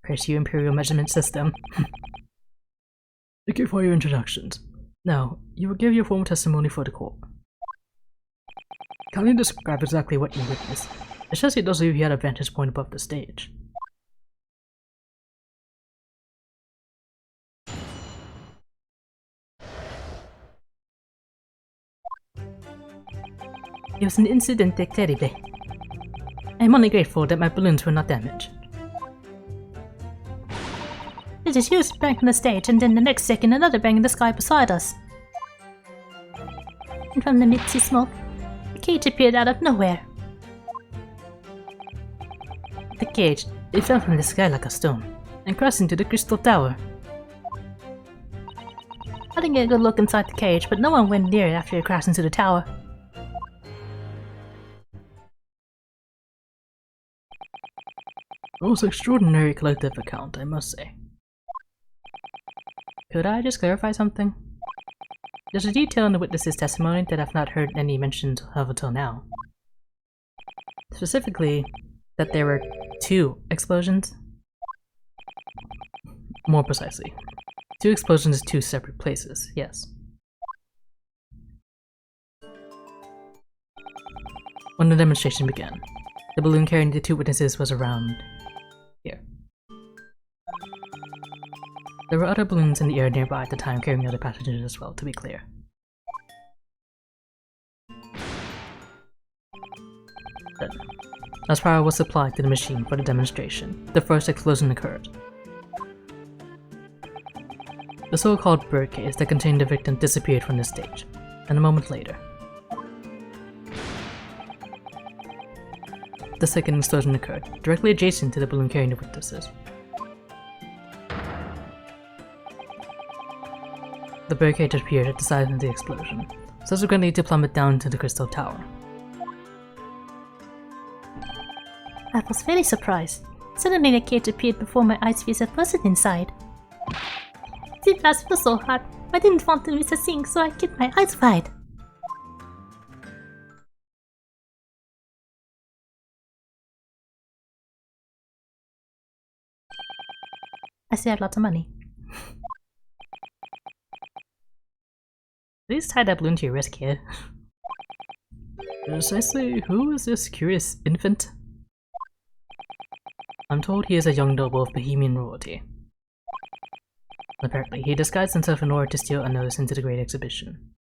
Curse you, Imperial Measurement System. Thank you for your introductions. Now, you will give your formal testimony for the court. Kindly describe exactly what you witnessed, especially those of you who had a vantage point above the stage. It was an incident terrible. I'm only grateful that my balloons were not damaged. There's this huge bang on the stage, and then the next second another bang in the sky beside us. And from the midst of smoke, a cage appeared out of nowhere. The cage, it fell from the sky like a stone, and crashed into the crystal tower. I didn't get a good look inside the cage, but no one went near it after it crashed into the tower. Most extraordinary collective account, I must say. Could I just clarify something? There's a detail in the witness's testimony that I've not heard any mentions of until now. Specifically, that there were 2 explosions. More precisely, 2 explosions in 2 separate places, yes. When the demonstration began, the balloon carrying the 2 witnesses was around here. There were other balloons in the air nearby at the time carrying other passengers as well, to be clear. Then, as power was supplied to the machine for the demonstration, the first explosion occurred. The so-called bird case that contained the victim disappeared from the stage, and a moment later, the second explosion occurred, directly adjacent to the balloon carrying the witnesses. The bird cage appeared at the side of the explosion, subsequently to plummet down to the crystal tower. I was very surprised. Suddenly the cage appeared before my eyes with a person inside. The blast was so hot, I didn't want to miss a thing, so I kept my eyes wide. I still have lots of money. Please tie that balloon to your wrist, kid. Precisely, who is this curious infant? I'm told he is a young noble of Bohemian royalty. Apparently, he disguised himself in order to steal unnoticed into the Great Exhibition.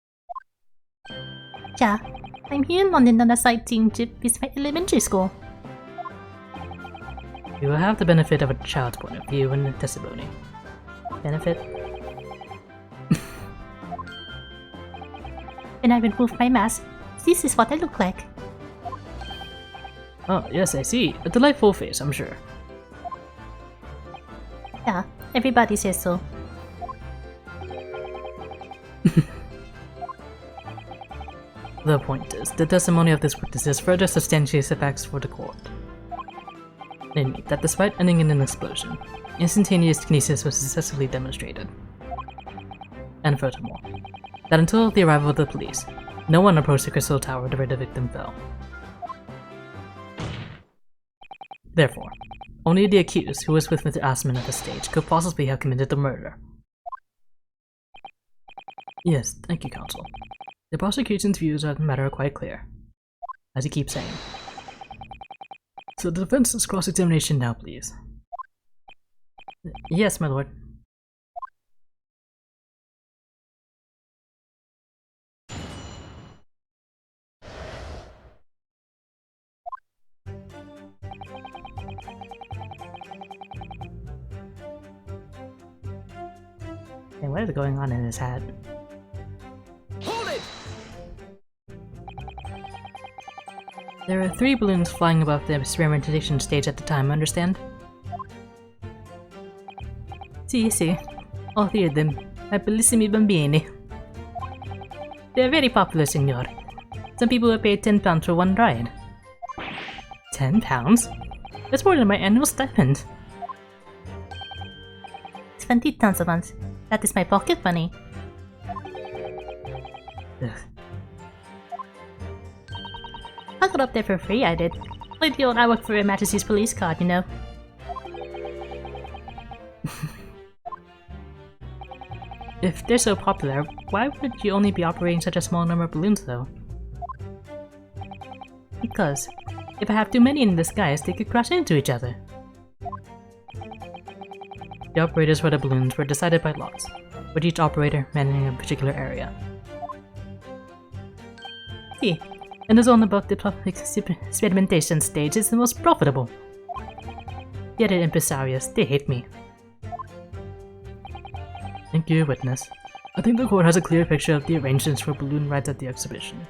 Yeah, I'm here in London on a sightseeing trip with my elementary school. You will have the benefit of a child's point of view in the testimony. Benefit? When I remove my mask, this is what I look like. Oh, yes, I see. A delightful face, I'm sure. everybody says so. The point is, the testimony of these witnesses further substantiates the facts for the court. Namely, that despite ending in an explosion, instantaneous kinesis was successfully demonstrated. And furthermore, that until the arrival of the police, no one approached the crystal tower where the victim fell. Therefore, only the accused, who was with Mr. Asman at the stage, could possibly have committed the murder. Yes, thank you, counsel. The prosecution's views on the matter are quite clear, as he keeps saying. So the defense's cross-examination now, please. Yes, my lord. Hey, what is going on in his hat? Hold it! There are 3 balloons flying above the experimentation stage at the time, understand? Sì, all 3 of them are bellissimi bambini. They are very popular, signor. Some people will pay £10 for one ride. £10? That's more than my annual stipend. 20,000 once. That is my pocket money. Ugh. I got up there for free, I did. Like the old I work for Her Majesty's police card, you know. If they're so popular, why would you only be operating such a small number of balloons, though? Because if I have too many in the skies, they could crash into each other. The operators for the balloons were decided by lots, with each operator managing a particular area. See, and the zone above the public experimentation stage is the most profitable. The other impresarios, they hate me. Thank you, witness. I think the court has a clear picture of the arrangements for balloon rides at the exhibition.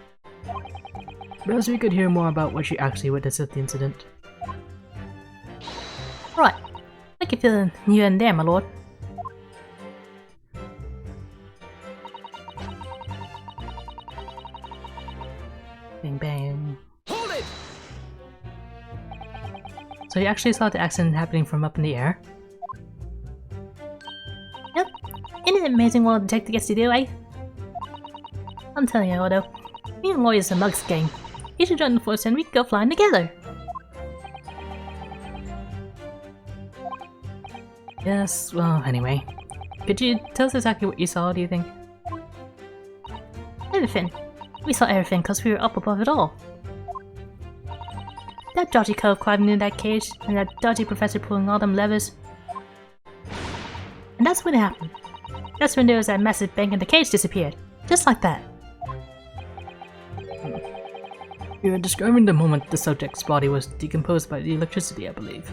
Perhaps we could hear more about what she actually witnessed at the incident. Right. I can feel you in there, my lord. Bang bang. Hold it! So you actually saw the accident happening from up in the air? Yep. Isn't it amazing what a detective gets to do, eh? I'm telling you, Odo. Me and Lloyd is a mugs gang. You should join the force and we can go flying together. Yes, well, anyway. Could you tell us exactly what you saw, do you think? Everything. We saw everything because we were up above it all. That dodgy cove climbing in that cage, and that dodgy professor pulling all them levers. And that's when it happened. That's when there was that massive bang and the cage disappeared. Just like that. You're describing the moment the subject's body was decomposed by the electricity, I believe.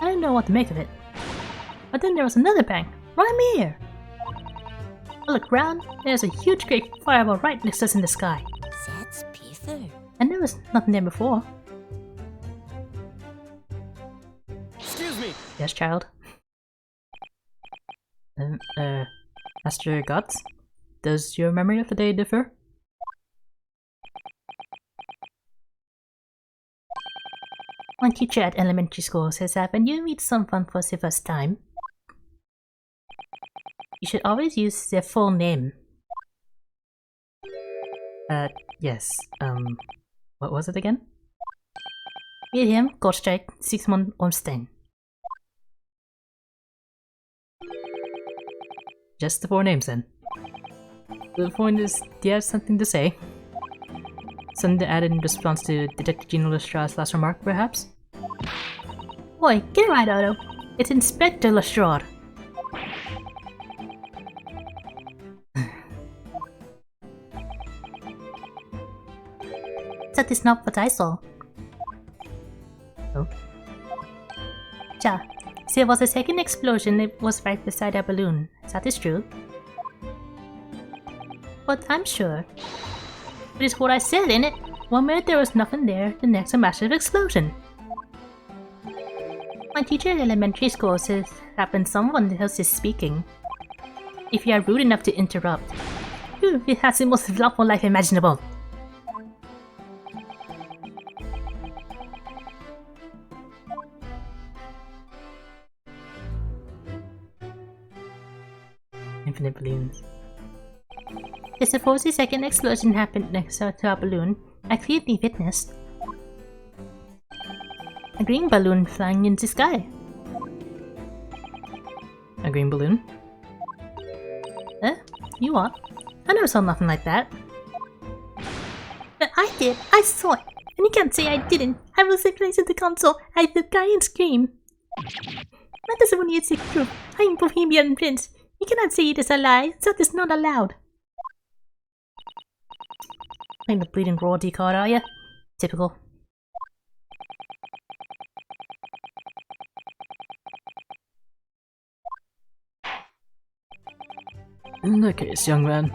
I didn't know what to make of it. But then there was another bang, right here. I looked round, and there's a huge great fireball right next to us in the sky. That's Peter. And there was nothing there before. Excuse me! Yes, child? Master Guts? Does your memory of the day differ? One teacher at elementary school says that when you meet someone for the first time, you should always use their full name. Yes, what was it again? William Goldstrike Sigmund Ormstein. Just the 4 names then. The point is, do you have something to say? Something to add in response to Detective Gino Lestrange's last remark, perhaps? Boy, get it right, Otto. It's Inspector Lestrade. That is not what I saw. Oh? Ja, there was a second explosion. It was right beside our balloon. That is true. But I'm sure. It is what I said, ain't it? One minute there was nothing there, the next a massive explosion. My teacher at elementary school says that when someone else is speaking, if you are rude enough to interrupt, it has the most lawful life imaginable. Infinite balloons. There's a 40-second explosion happened next to our balloon. I clearly witnessed. A green balloon flying in the sky. A green balloon? Huh? You what? I never saw nothing like that. But I did. I saw it. And you can't say I didn't. I was sitting next to the console. I heard the guy and scream. That doesn't mean it's the truth. I am Bohemian Prince. You cannot say it is a lie. That is not allowed. Playing the bleeding royalty card, are ya? Typical. In that case, young man,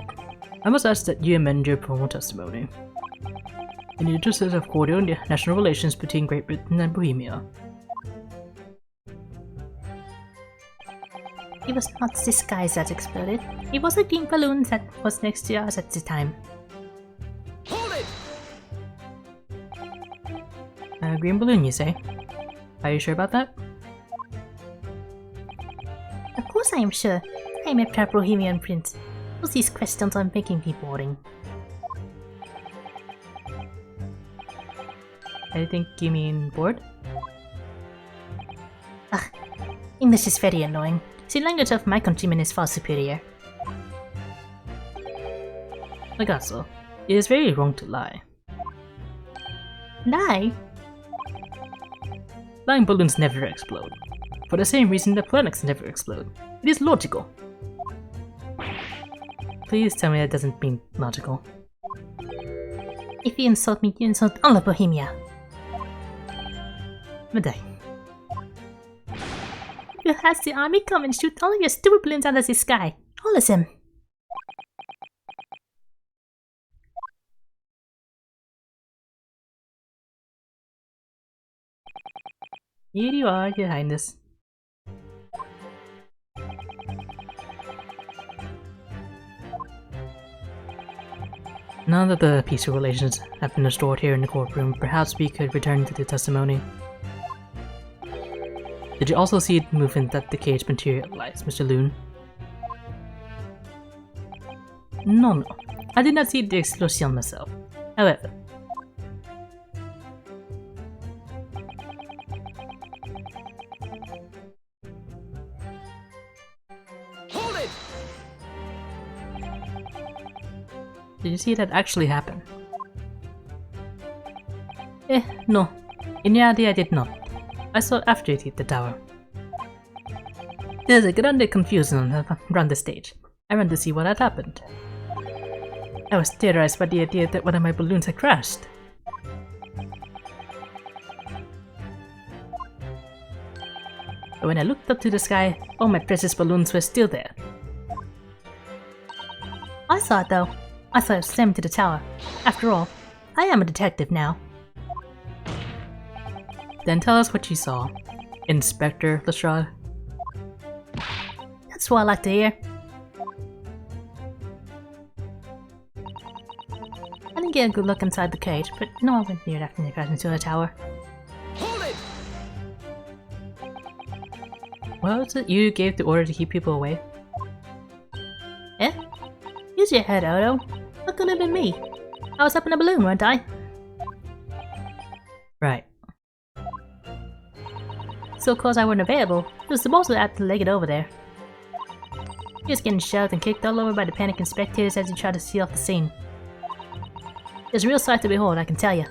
I must ask that you amend your formal testimony. In the interests of cordial national relations between Great Britain and Bohemia. It was not this guy that exploded. It was a green balloon that was next to us at the time. Hold it! A green balloon, you say? Are you sure about that? Of course I am sure. I am a proud Bohemian Prince. All these questions are making me boring. I think you mean bored? Ugh. English is very annoying. The language of my countrymen is far superior. Ragazzo, it is very wrong to lie. Lie? Flying balloons never explode. For the same reason that planets never explode. It is logical. Please tell me that doesn't mean logical. If you insult me, you insult all of Bohemia. Madai. You has the army come and shoot all of your stupid balloons out of the sky. All of them. Here you are, your highness. Now that the peaceful relations have been restored here in the courtroom, perhaps we could return to the testimony. Did you also see the movement that the cage materialized, Mr. Loon? No, I did not see the explosion myself. However, Hold it! did you see that actually happen? No. In reality, I did not. I saw it after it hit the tower. There's a grande confusion around the stage. I went to see what had happened. I was terrorized by the idea that one of my balloons had crashed. But when I looked up to the sky, all my precious balloons were still there. I saw it though. I saw it slam to the tower. After all, I am a detective now. Then tell us what you saw, Inspector Lestrade. That's what I like to hear. I didn't get a good look inside the cage, but no one went near it after they crashed into the tower. Hold it! Was it you who gave the order to keep people away? Eh? Use your head, Odo. That could have been me. I was up in a balloon, weren't I? Right. So, cause I wasn't available, it was the boss that had to leg it over there. He was getting shoved and kicked all over by the panicking spectators as he tried to see off the scene. It's a real sight to behold, I can tell you.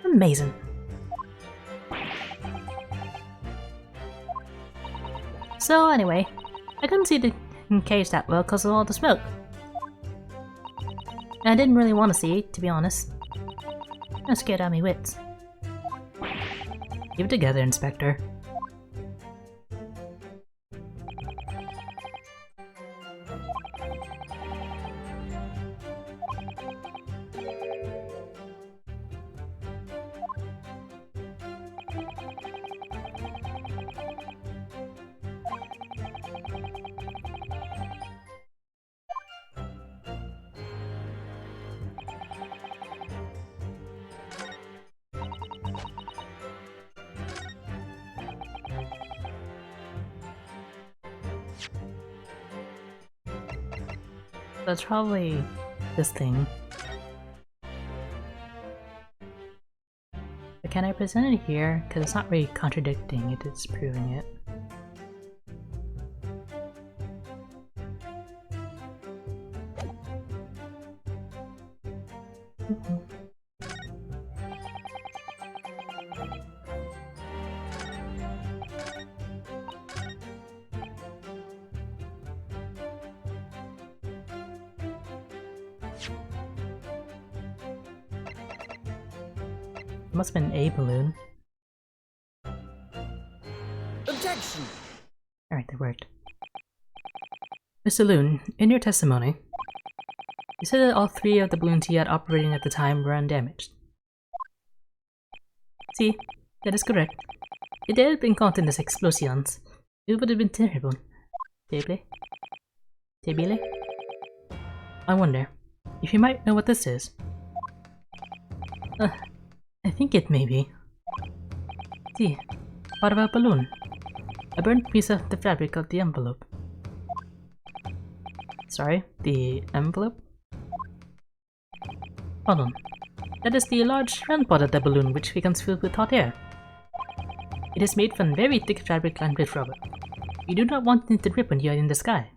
Amazing. So anyway, I couldn't see the cage that well because of all the smoke. And I didn't really want to see it, to be honest. I was scared out of my wits. Keep it together, Inspector. That's probably this thing. But can I present it here? Because it's not really contradicting it, it's proving it. Must have been a balloon. Objection! Alright, that worked. Mr. Loon, in your testimony, you said that all 3 of the balloons he had operating at the time were undamaged. See, that is correct. If there had been continuous explosions, it would have been terrible. Terrible? Terrible? I wonder if you might know what this is. I think it may be. See, part of a balloon. A burnt piece of the fabric of the envelope. Sorry, the envelope? Hold on. That is the large round part of the balloon which becomes filled with hot air. It is made from very thick fabric lined with rubber. You do not want it to rip when you are in the sky.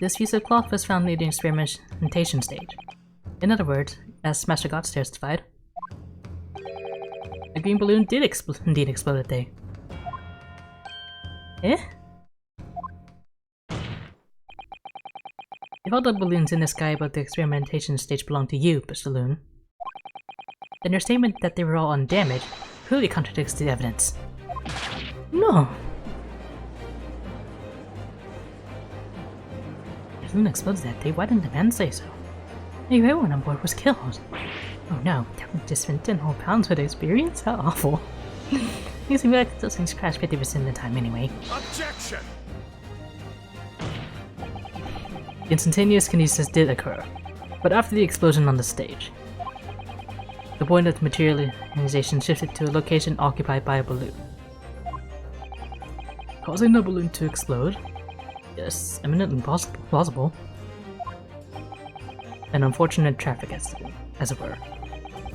This piece of cloth was found near the experimentation stage. In other words, as Master Gods testified, the green balloon did indeed explode that day. Eh? If all the balloons in the sky above the experimentation stage belong to you, Mr. Loon, then your statement that they were all undamaged clearly contradicts the evidence. No! If the balloon exploded that day, why didn't the man say so? Maybe everyone on board was killed. Oh no, that would just spend 10 whole pounds for the experience? How awful. It seems like those things crash 50% of the time anyway. Objection! Instantaneous kinesis did occur, but after the explosion on the stage. The point of the materialization shifted to a location occupied by a balloon, causing the balloon to explode. Yes, eminently plausible. An unfortunate traffic accident, as it were,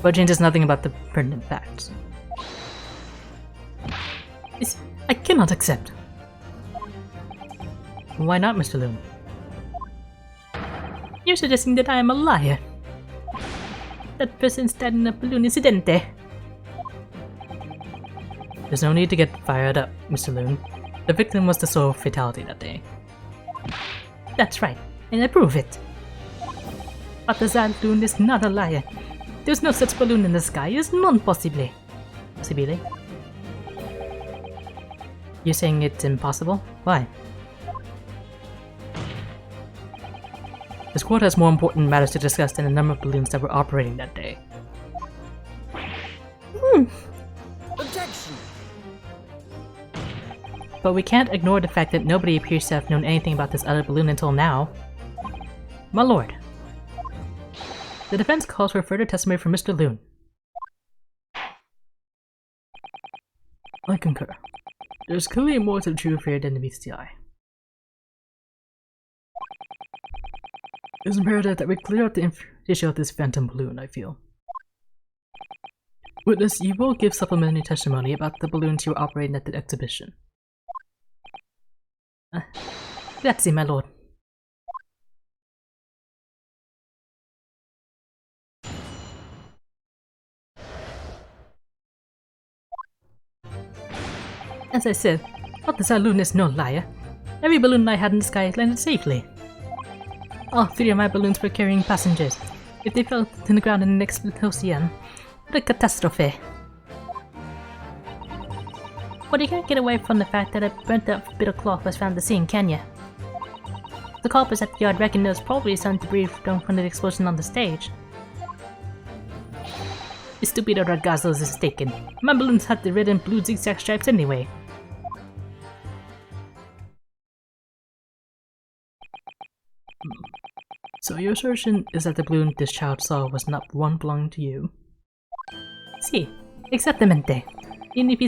but changes nothing about the pertinent facts. This I cannot accept. Why not, Mr. Loon? You're suggesting that I am a liar. That person died in a balloon incidente. There's no need to get fired up, Mr. Loon. The victim was the sole fatality that day. That's right, and I prove it. But the Zad Loon is not a liar. There's no such balloon in the sky, it's non possible. Possibile? You're saying it's impossible? Why? This court has more important matters to discuss than the number of balloons that were operating that day. Objection! But we can't ignore the fact that nobody appears to have known anything about this other balloon until now. My lord, the defense calls for further testimony from Mr. Loon. I concur. There's clearly more to the truth here than meets the eye. It's imperative that we clear up the issue of this phantom balloon, I feel. Witness, you will give supplementary testimony about the balloons you were operating at the exhibition. Grazie, my lord. As I said, the saloon is no liar. Every balloon I had in the sky landed safely. All 3 of my balloons were carrying passengers. If they fell to the ground in an explosion, what a catastrophe. But you can't get away from the fact that a burnt up bit of cloth was found at the scene, can ya? The culprits at the yard reckon there was probably some debris thrown from the explosion on the stage. The stupid ragazzo is mistaken. My balloons had the red and blue zigzag stripes anyway. So your assertion is that the balloon this child saw was not one belonging to you? Si, exactamente. Even if he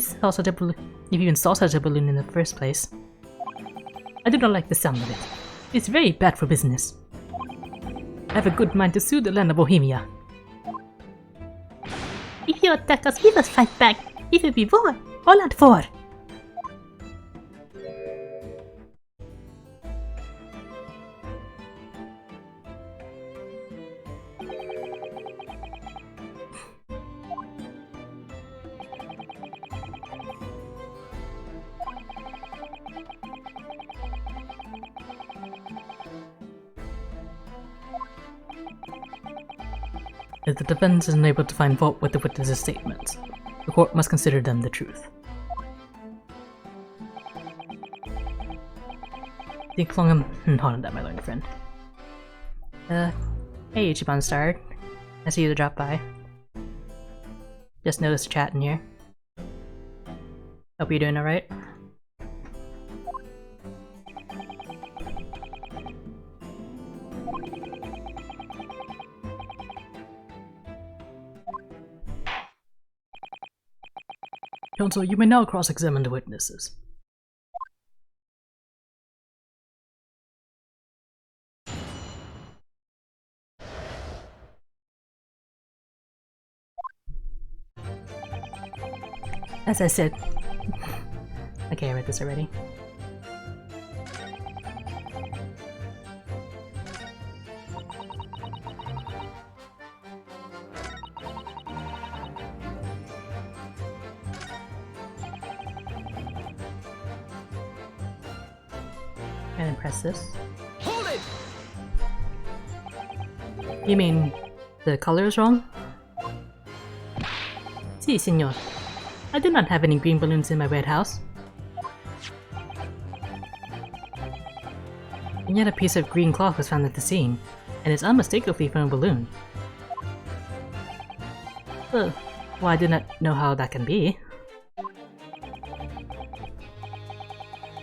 even saw such a balloon in the first place. I do not like the sound of it. It's very bad for business. I have a good mind to sue the land of Bohemia. If you attack us, we must fight back. It will be war, all out war. If the defense is unable to find fault with the witness's statements, the court must consider them the truth. Hold on that, my learned friend. Hey Ichiban Star. I see you to drop by. Just noticed chat in here. Hope you're doing alright. Counsel, you may now cross-examine the witnesses. As I said... Okay, I read this already. And then press this. Hold it! You mean the color is wrong? Si, senor. I do not have any green balloons in my warehouse. And yet a piece of green cloth was found at the scene, and it's unmistakably from a balloon. Well, I do not know how that can be.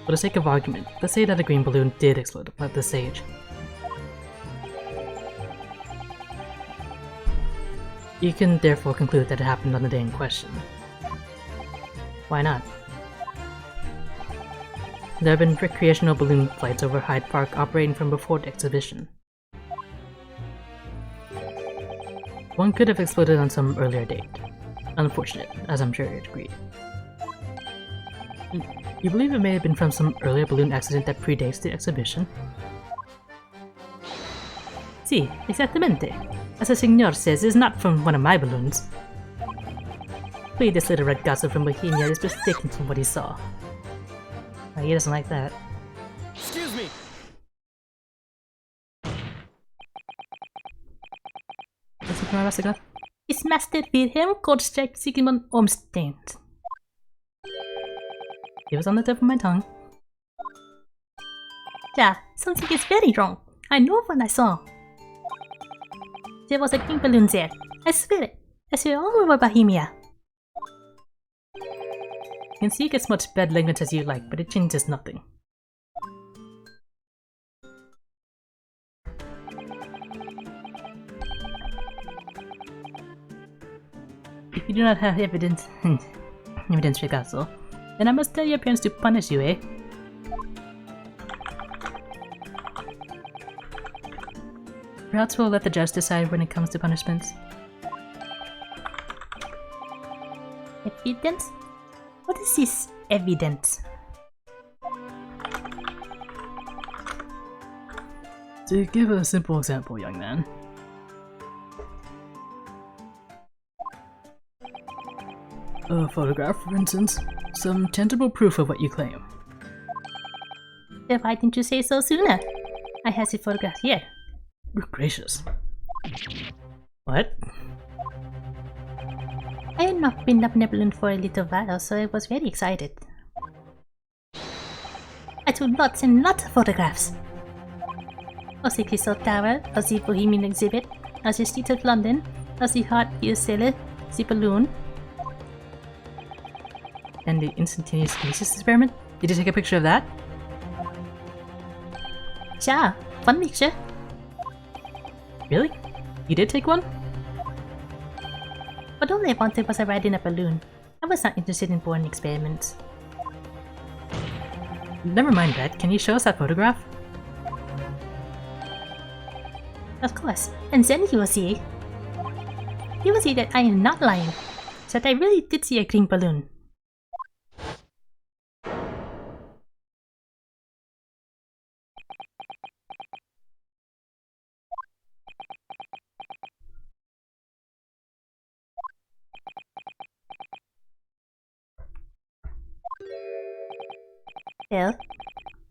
For the sake of argument, let's say that a green balloon did explode at the stage. You can therefore conclude that it happened on the day in question. Why not? There have been recreational balloon flights over Hyde Park operating from before the exhibition. One could have exploded on some earlier date. Unfortunate, as I'm sure you'd agree. You believe it may have been from some earlier balloon accident that predates the exhibition? Si, exactamente. As the señor says, it's not from one of my balloons. Wait, this little red gossip from Bohemia is mistaken from what he saw. He doesn't like that. Excuse me! What's it from Rasiga? It's Master Wilhelm Goldstrike Sigmund Ormstein. It was on the tip of my tongue. Yeah, something is very wrong. I know what I saw. There was a green balloon there. I swear it. I swear all over Bohemia. You can see as much bad language as you like, but it changes nothing. If you do not have evidence, Ragazzo, then I must tell your parents to punish you, eh? Perhaps we'll let the judge decide when it comes to punishments. Evidence? What is this evidence? To give a simple example, young man. A photograph, for instance. Some tangible proof of what you claim. Then why didn't you say so sooner? I have the photograph here. Good gracious. What? I had not been benevolent for a little while, so I was very excited. I took lots and lots of photographs. Of the Crystal Tower, of the Bohemian exhibit, of the streets of London, of the Hot Beer Cellar, the balloon. And the instantaneous kinesis experiment? Did you take a picture of that? Yeah, one picture. Really? You did take one? But all I wanted was a ride in a balloon. I was not interested in boring experiments. Never mind that, can you show us that photograph? Of course, and then you will see. You will see that I am not lying. That I really did see a green balloon. Well,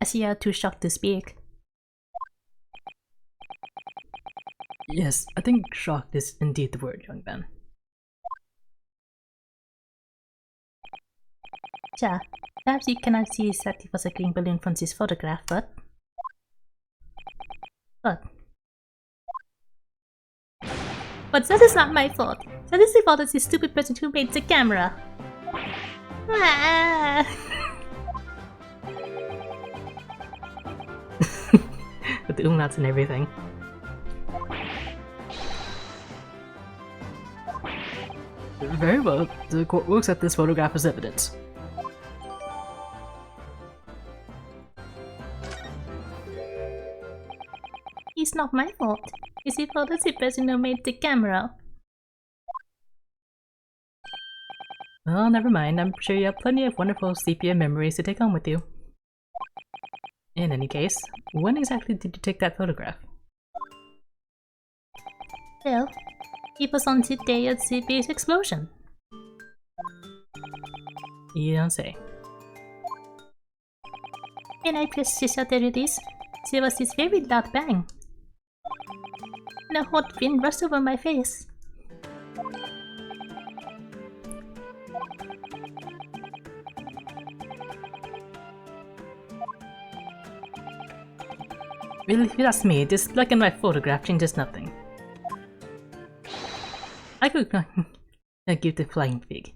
I see you are too shocked to speak. Yes, I think shocked is indeed the word, young man. Sure, perhaps you cannot see that it was a green balloon from this photograph, but... But that is not my fault. That is the fault of the stupid person who made the camera. Ah. With the umlauts and everything. Very well, the court will accept this photograph as evidence. It's not my fault. It's the fault of the person who made the camera. Well, never mind. I'm sure you have plenty of wonderful sepia memories to take home with you. In any case, when exactly did you take that photograph? Well, it was on the day of the base explosion. You don't say. When I pressed the shutter release, there was this very loud bang. And a hot wind rushed over my face. Well, if you ask me, this black and white photograph changes nothing. I could give the flying fig.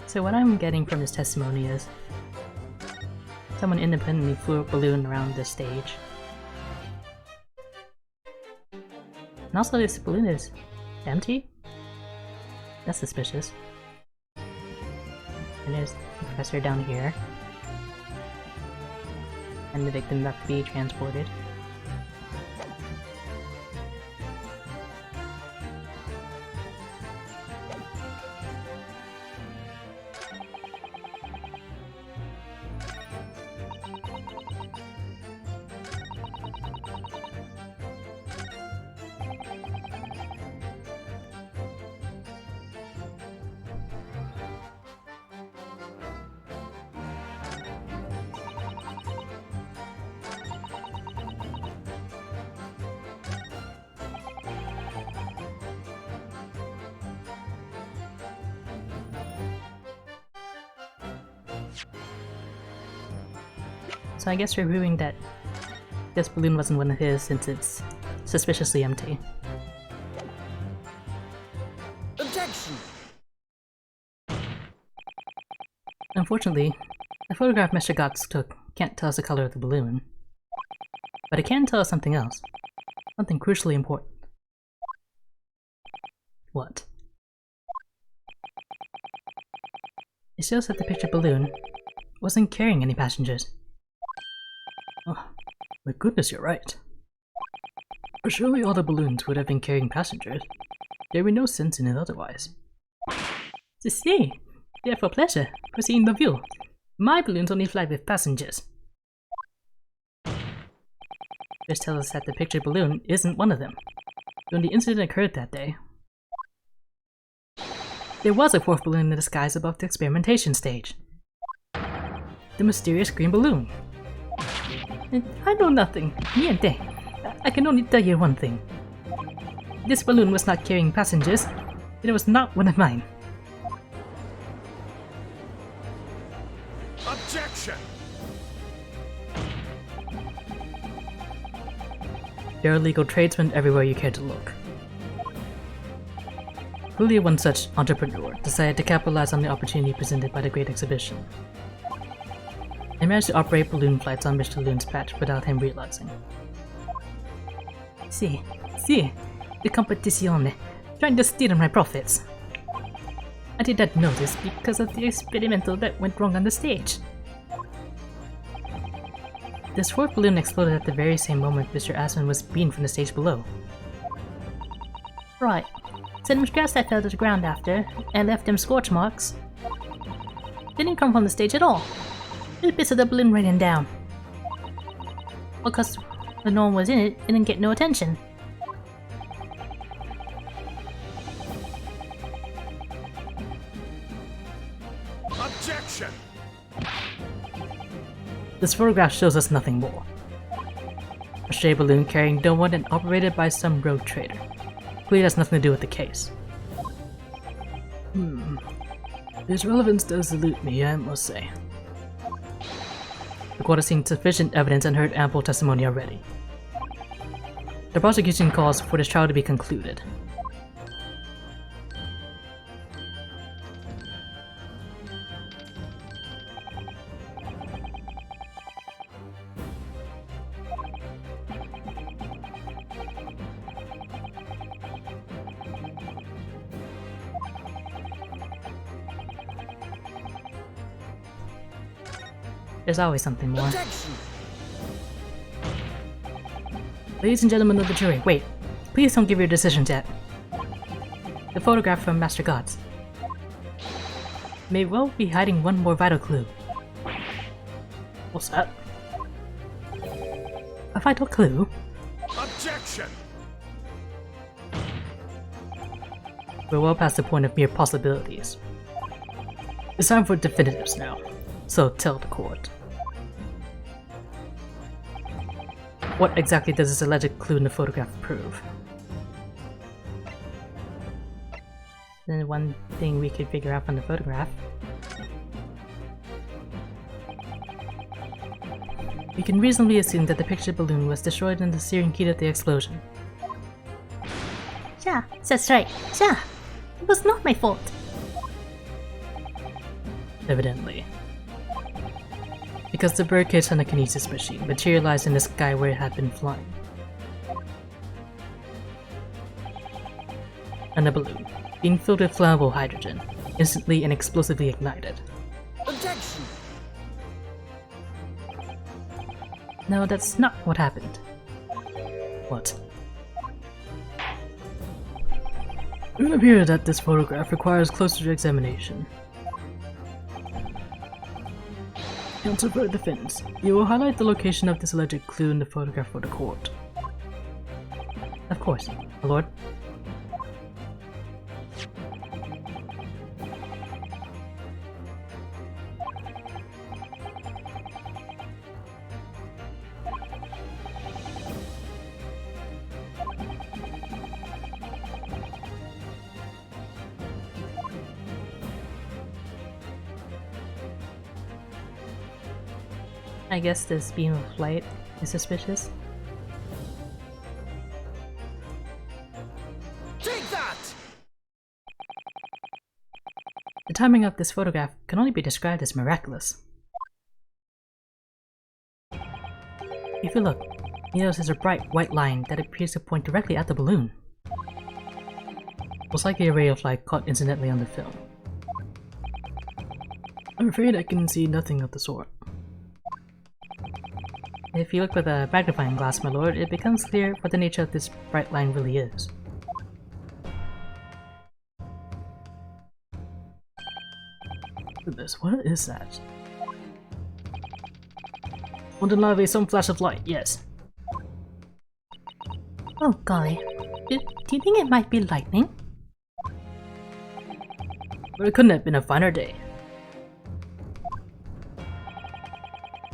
So what I'm getting from this testimony is someone independently flew a balloon around this stage. And also this balloon is empty? That's suspicious. And there's the professor down here. And the victim about to be transported. So I guess we're proving that this balloon wasn't one of his since it's suspiciously empty. Objection! Unfortunately, the photograph Mr. Gotts took can't tell us the color of the balloon. But it can tell us something else. Something crucially important. What? It shows that the picture balloon wasn't carrying any passengers. Oh, my goodness, you're right. Surely all the balloons would have been carrying passengers. There would be no sense in it otherwise. To see, therefore pleasure, proceeding the view. My balloons only fly with passengers. This tells us that the picture balloon isn't one of them. When the incident occurred that day, there was a fourth balloon in the skies above the experimentation stage. The mysterious green balloon. I know nothing. Niente. I can only tell you one thing. This balloon was not carrying passengers. It was not one of mine. Objection! There are legal tradesmen everywhere you care to look. Clearly one such entrepreneur decided to capitalize on the opportunity presented by the Great Exhibition. I managed to operate balloon flights on Mr. Loon's patch without him realizing. See, the competizione, trying to steal my profits. I did not notice because of the experimental that went wrong on the stage. This fourth balloon exploded at the very same moment Mr. Aspen was beamed from the stage below. Right. Some grass that fell to the ground after, and left them scorch marks. Didn't come from the stage at all. Just bits of the balloon raining down. Because when no one was in it didn't get no attention. Objection! This photograph shows us nothing more. A stray balloon carrying no one and operated by some rogue trader. Clearly has nothing to do with the case. Its relevance does elude me, I must say. The court has seen sufficient evidence and heard ample testimony already. The prosecution calls for this trial to be concluded. There's always something more. Objection! Ladies and gentlemen of the jury, wait. Please don't give your decisions yet. The photograph from Master Gods may well be hiding one more vital clue. What's that? A vital clue? Objection! We're well past the point of mere possibilities. It's time for definitives now, so tell the court. What exactly does this alleged clue in the photograph prove? Then one thing we could figure out from the photograph. We can reasonably assume that the pictured balloon was destroyed in the searing heat of the explosion. Yeah, that's right. Yeah, it was not my fault. Evidently. Because the birdcage on the kinesis machine materialized in the sky where it had been flying. And the balloon, being filled with flammable hydrogen, instantly and explosively ignited. Objection! No, that's not what happened. What? It would appear that this photograph requires closer examination. Counsel for the defense, you will highlight the location of this alleged clue in the photograph for the court. Of course, my lord. I guess this beam of light is suspicious. Take that! The timing of this photograph can only be described as miraculous. If you look, you notice there's a bright white line that appears to point directly at the balloon. Most likely a ray of light caught incidentally on the film. I'm afraid I can see nothing of the sort. If you look with a magnifying glass, my lord, it becomes clear what the nature of this bright line really is. Goodness, what is that? Undeniably some flash of light, yes. Oh golly. Do you think it might be lightning? But it couldn't have been a finer day.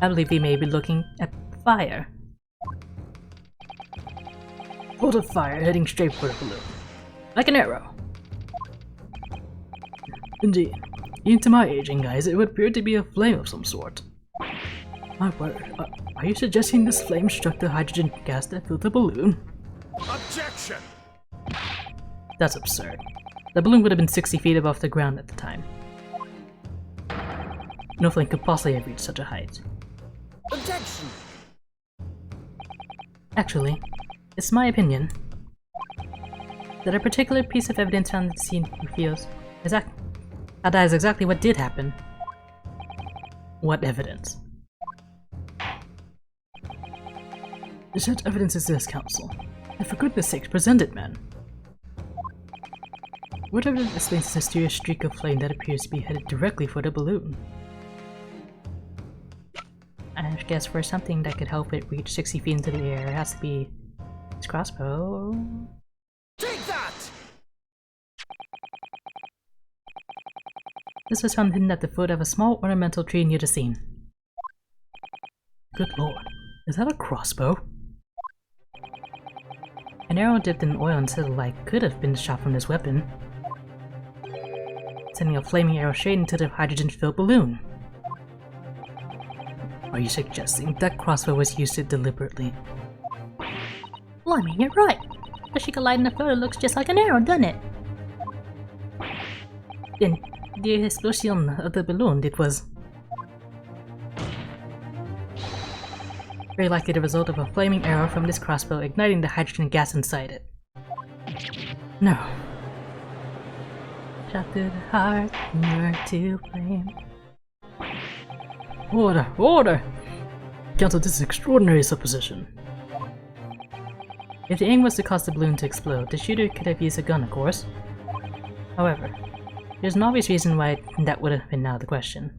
I believe we may be looking at fire. bolt of fire heading straight for the balloon. Like an arrow. Indeed. Even to my aging eyes, it would appear to be a flame of some sort. My word, are you suggesting this flame struck the hydrogen gas that filled the balloon? Objection! That's absurd. The balloon would have been 60 feet above the ground at the time. No flame could possibly have reached such a height. Objection! Actually, it's my opinion that a particular piece of evidence found at the scene reveals that is exactly what did happen. What evidence? Such evidence exists, Council. And for goodness sakes, present it, man. Whatever explains this mysterious streak of flame that appears to be headed directly for the balloon. I guess for something that could help it reach 60 feet into the air, it has to be its crossbow. Take that! This was found hidden at the foot of a small ornamental tree near the scene. Good lord, is that a crossbow? An arrow dipped in oil instead of light could have been shot from this weapon, sending a flaming arrow straight into the hydrogen-filled balloon. Are you suggesting that crossbow was used deliberately? Well, I mean, you're right. The she could light in the photo looks just like an arrow, doesn't it? Then, the explosion of the balloon, it was very likely the result of a flaming arrow from this crossbow igniting the hydrogen gas inside it. No. Shot through the heart, you're to blame. Order! Order! Council, this is extraordinary supposition. If the aim was to cause the balloon to explode, the shooter could have used a gun, of course. However, there's an obvious reason why that would have been out of the question.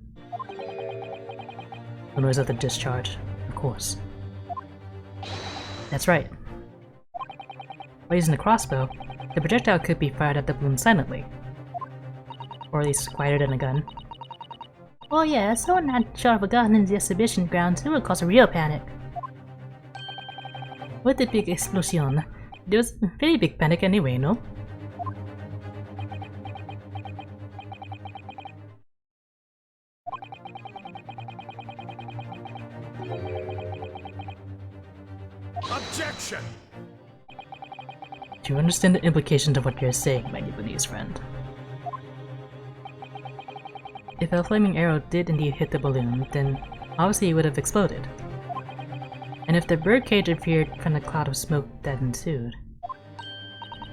The noise of the discharge, of course. That's right. By using the crossbow, the projectile could be fired at the balloon silently. Or at least quieter than a gun. Oh yeah, if someone had shot of a gun in the exhibition grounds, it would cause a real panic. With the big explosion, there was a very big panic anyway, no? Objection! Do you understand the implications of what you're saying, my Japanese friend? If a flaming arrow did indeed hit the balloon, then obviously it would have exploded. And if the birdcage appeared from the cloud of smoke that ensued...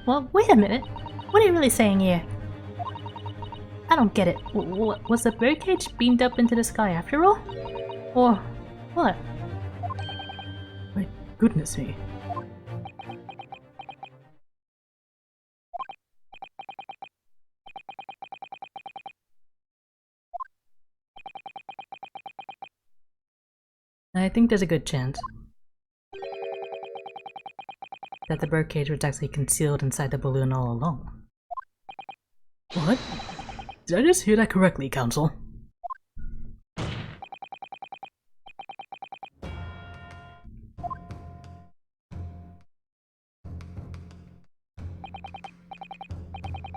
Well, wait a minute. What are you really saying here? I don't get it. Was the birdcage beamed up into the sky after all? Or what? My goodness me. I think there's a good chance that the birdcage was actually concealed inside the balloon all along. What? Did I just hear that correctly, Council?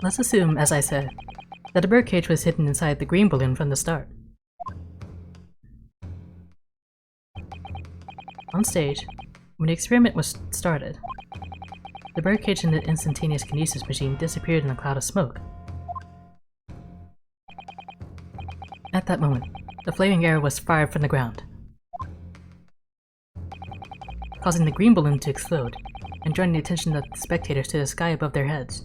Let's assume, as I said, that the birdcage was hidden inside the green balloon from the start. On stage, when the experiment was started, the birdcage in the instantaneous kinesis machine disappeared in a cloud of smoke. At that moment, the flaming arrow was fired from the ground, causing the green balloon to explode and drawing the attention of the spectators to the sky above their heads.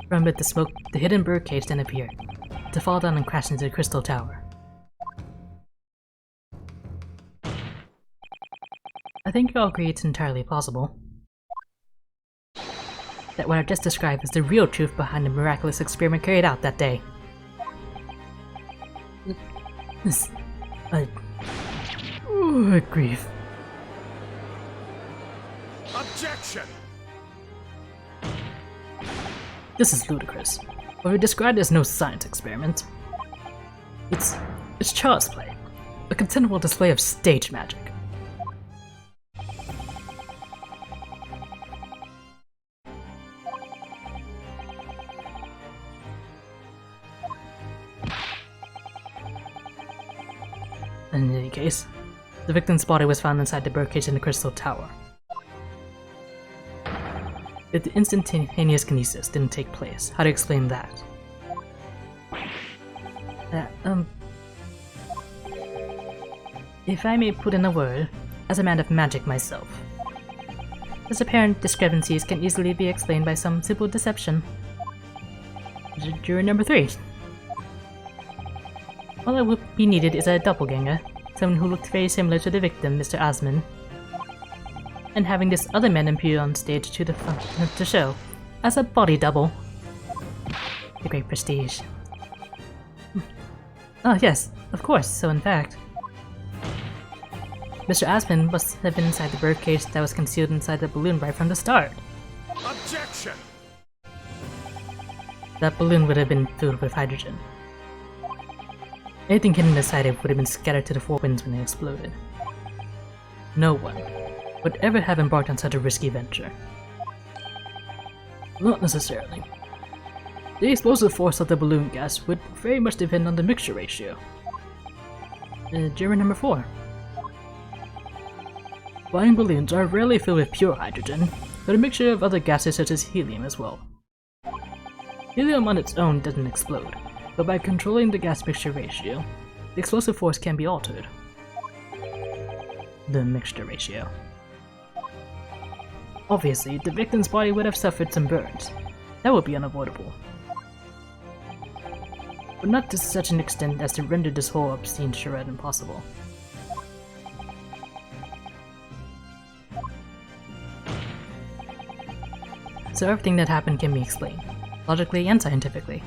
From amid the smoke, the hidden birdcage then appeared, to fall down and crash into the crystal tower. I think you all agree it's entirely plausible that what I've just described is the real truth behind the miraculous experiment carried out that day. Oh, grief. Objection! This is ludicrous. What we described as no science experiment. It's child's play, a contemptible display of stage magic. In any case, the victim's body was found inside the birdcage in the Crystal Tower. If the instantaneous kinesis didn't take place, how do you explain that? If I may put in a word, as a man of magic myself, these apparent discrepancies can easily be explained by some simple deception. Juror number 3. All that would be needed is a doppelganger, someone who looked very similar to the victim, Mr. Asman, and having this other man appear on stage to show as a body double. The great prestige. Oh yes, of course, so in fact, Mr. Aspen must have been inside the birdcage that was concealed inside the balloon right from the start. Objection! That balloon would have been filled with hydrogen. Anything hidden inside it would have been scattered to the four winds when it exploded. No one would ever have embarked on such a risky venture. Not necessarily. The explosive force of the balloon gas would very much depend on the mixture ratio. Juror number 4. Flying balloons are rarely filled with pure hydrogen, but a mixture of other gases such as helium as well. Helium on its own doesn't explode, but by controlling the gas mixture ratio, the explosive force can be altered. The mixture ratio. Obviously, the victim's body would have suffered some burns. That would be unavoidable. But not to such an extent as to render this whole obscene charade impossible. So everything that happened can be explained, logically and scientifically.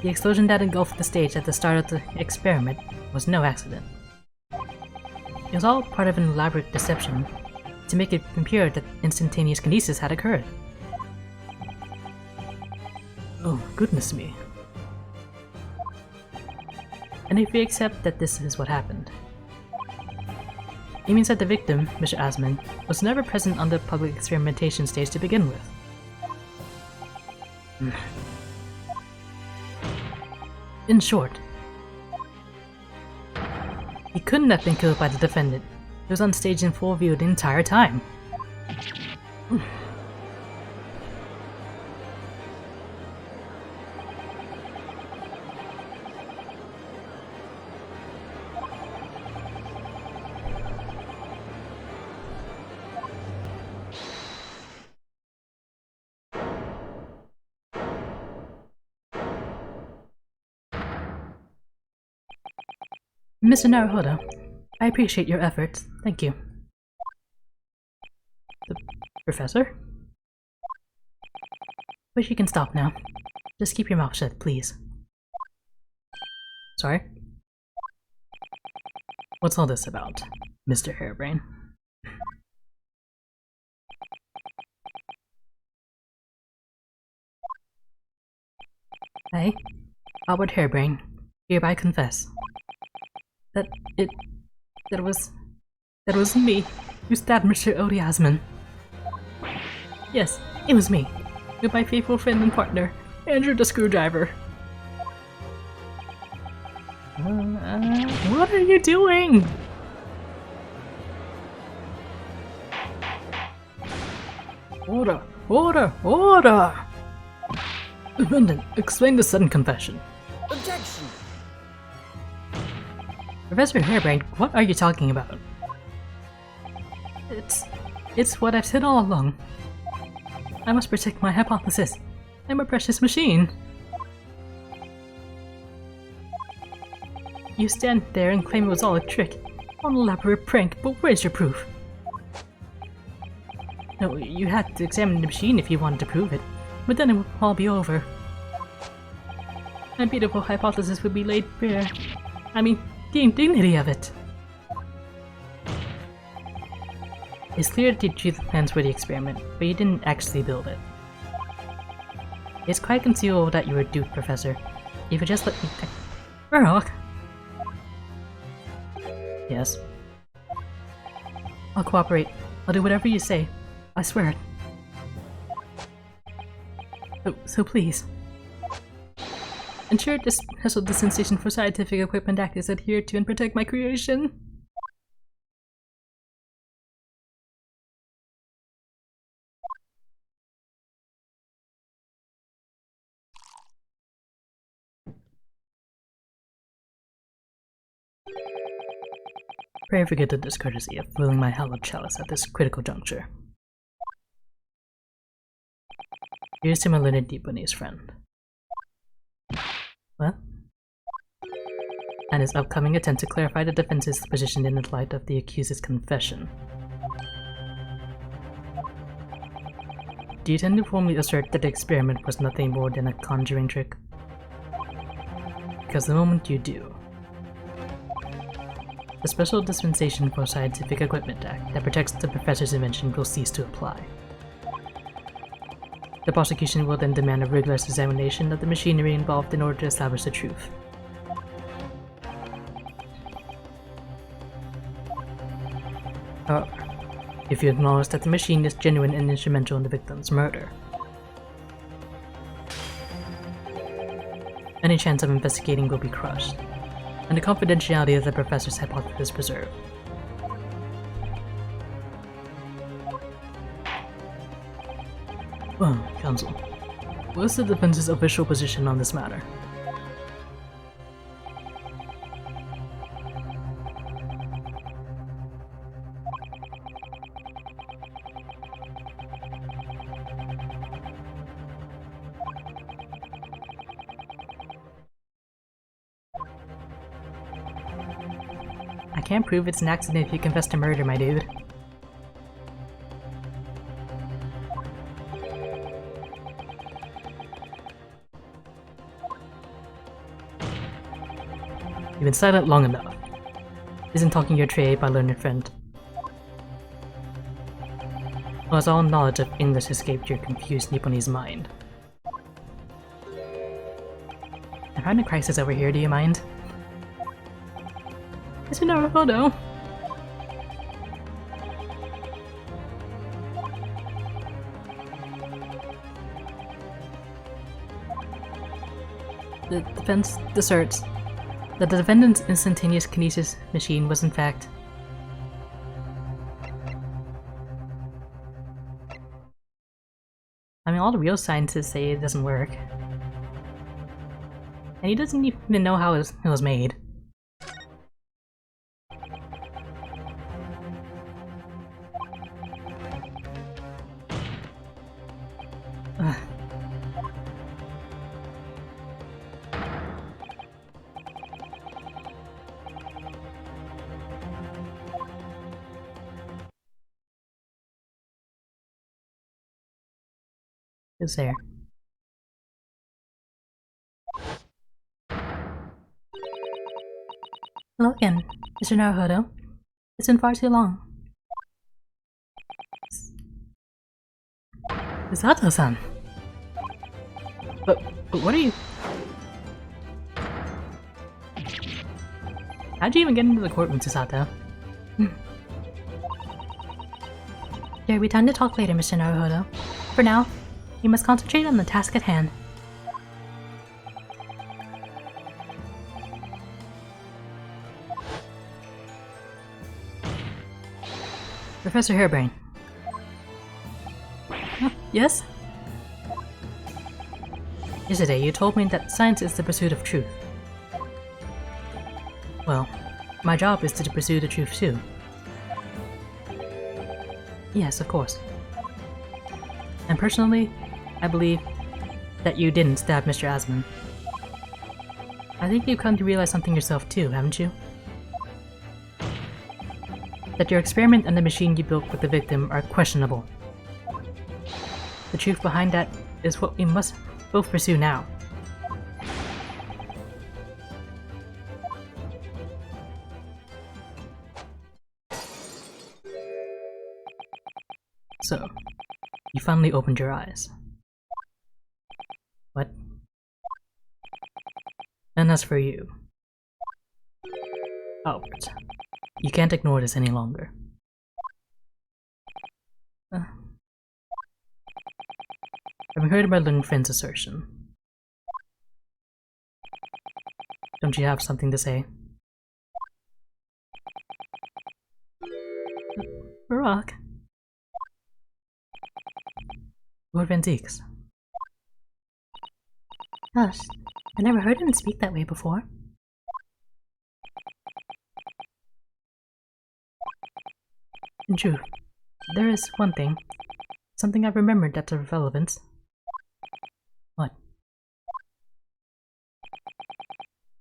The explosion that engulfed the stage at the start of the experiment was no accident. It was all part of an elaborate deception to make it appear that instantaneous kinesis had occurred. Oh, goodness me. And if we accept that this is what happened, it means that the victim, Mr. Asman, was never present on the public experimentation stage to begin with. In short, he couldn't have been killed by the defendant. He was on stage in full view the entire time. Mr. Naruhodo, I appreciate your efforts. Thank you. The professor? Wish you can stop now. Just keep your mouth shut, please. Sorry? What's all this about, Mr. Hairbrain? I, Albert Hairbrain, hereby confess that was me who stabbed Mr. Odie Asman. Yes, it was me, with my faithful friend and partner, Andrew the Screwdriver. What are you doing? Order! Order! Order! Defendant, explain the sudden confession. Objection! Professor Hairbrain, what are you talking about? It's what I've said all along. I must protect my hypothesis. I'm a precious machine. You stand there and claim it was all a trick, an elaborate prank, but where's your proof? No, you had to examine the machine if you wanted to prove it, but then it would all be over. My beautiful hypothesis would be laid bare. I mean, the indignity of it. It's clear that you drew the plans for the experiment, but you didn't actually build it. It's quite conceivable that you were duped, Professor. If you just let me Murloc! Yes? I'll cooperate. I'll do whatever you say. I swear it. So please. Ensure this special dispensation for Scientific Equipment Act is adhered to and protect my creation. Pray forget the discourtesy of filling my hallowed chalice at this critical juncture. Here's to my learned Japanese friend. What? And his upcoming attempt to clarify the defense's position in the light of the accused's confession. Do you intend to formally assert that the experiment was nothing more than a conjuring trick? Because the moment you do, the Special Dispensation for Scientific Equipment Act that protects the professor's invention will cease to apply. The prosecution will then demand a rigorous examination of the machinery involved in order to establish the truth. However, if you acknowledge that the machine is genuine and instrumental in the victim's murder, any chance of investigating will be crushed, and the confidentiality of the professor's hypothesis preserved. Well, Counsel, what is the defense's official position on this matter? I can't prove it's an accident if you confess to murder, my dude. You've been silent long enough. Isn't talking your trade, my learned friend. As all knowledge of English escaped your confused Nipponese mind. I'm having a crisis over here, do you mind? It's in our photo. The defense asserts that the defendant's instantaneous kinesis machine was in fact I mean, all the real scientists say it doesn't work. And he doesn't even know how it was made. Ugh. Who's there? Hello again, Mr. Naruhodo. It's been far too long. Sato-san! But what are you... How'd you even get into the courtroom, Sato? There'll be time to talk later, Mr. Naruhodo. For now, you must concentrate on the task at hand. Professor Harebrain. Yes? Yesterday, you told me that science is the pursuit of truth. Well, my job is to pursue the truth too. Yes, of course. And personally, I believe that you didn't stab Mr. Asman. I think you've come to realize something yourself too, haven't you? That your experiment and the machine you built with the victim are questionable. The truth behind that is what we must both pursue now. So, you finally opened your eyes. What? And as for you, Albert, you can't ignore this any longer. Having heard my learned friend's assertion, Don't you have something to say? Rock. Lord Vanziques. Gosh, I never heard him speak that way before. In truth, there is one thing. Something I've remembered that's of relevance. What?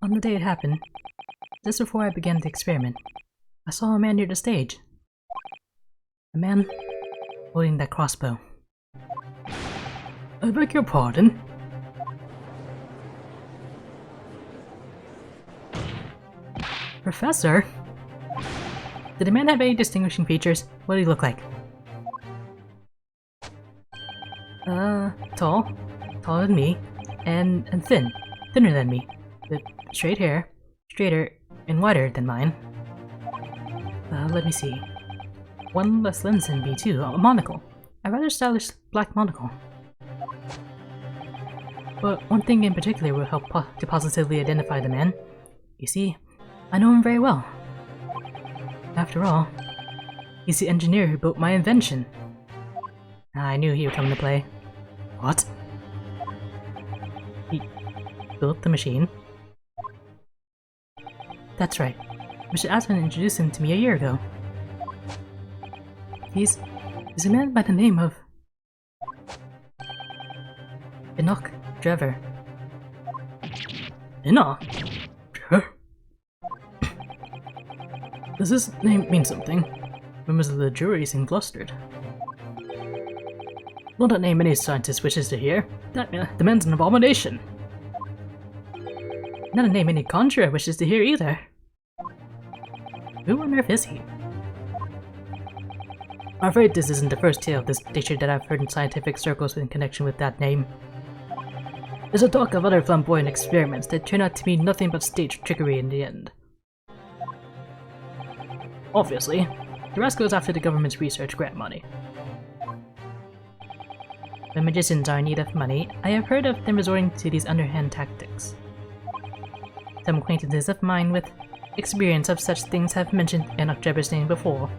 On the day it happened, just before I began the experiment, I saw a man near the stage. A man holding that crossbow. I beg your pardon? Professor? Did the man have any distinguishing features? What did he look like? Tall. Taller than me. And thin. Thinner than me. With straight hair. Straighter and wider than mine. Let me see. One less lens than me too. A monocle. A rather stylish black monocle. But one thing in particular will help to positively identify the man. You see, I know him very well. After all, he's the engineer who built my invention. I knew he would come into play. What? He built the machine? That's right. Mr. Aspen introduced him to me a year ago. He's a man by the name of Enoch Trevor. Enoch? Trevor? Does this name mean something? Members of the jury seem flustered. Not a name any scientist wishes to hear. That demands an abomination. Not a name any conjurer wishes to hear either. Who on earth is he? I'm afraid this isn't the first tale of this nature that I've heard in scientific circles in connection with that name. There's a talk of other flamboyant experiments that turn out to be nothing but stage trickery in the end. Obviously, the rest goes after the government's research grant money. When magicians are in need of money, I have heard of them resorting to these underhand tactics. Some acquaintances of mine with experience of such things have mentioned Enoch Trevor's name before.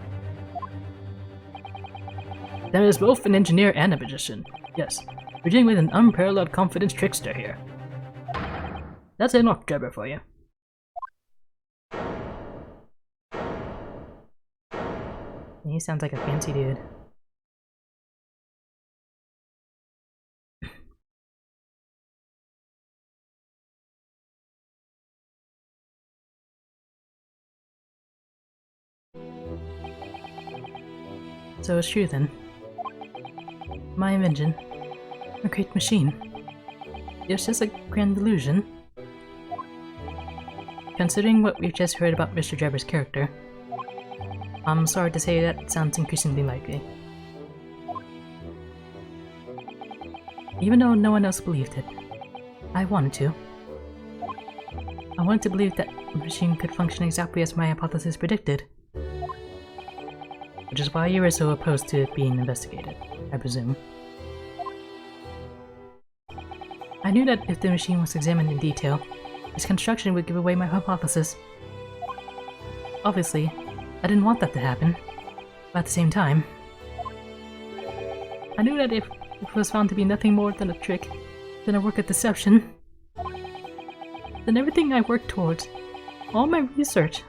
There is both an engineer and a magician. Yes, we're dealing with an unparalleled confidence trickster here. That's Enoch Trevor for you. He sounds like a fancy dude. So it's true then. My invention. A great machine. It was just a grand delusion. Considering what we've just heard about Mr. Trevor's character, I'm sorry to say that sounds increasingly likely. Even though no one else believed it, I wanted to. I wanted to believe that the machine could function exactly as my hypothesis predicted. Which is why you were so opposed to it being investigated, I presume. I knew that if the machine was examined in detail, its construction would give away my hypothesis. Obviously, I didn't want that to happen, but at the same time, I knew that if it was found to be nothing more than a trick, than a work of deception, then everything I worked towards, all my research,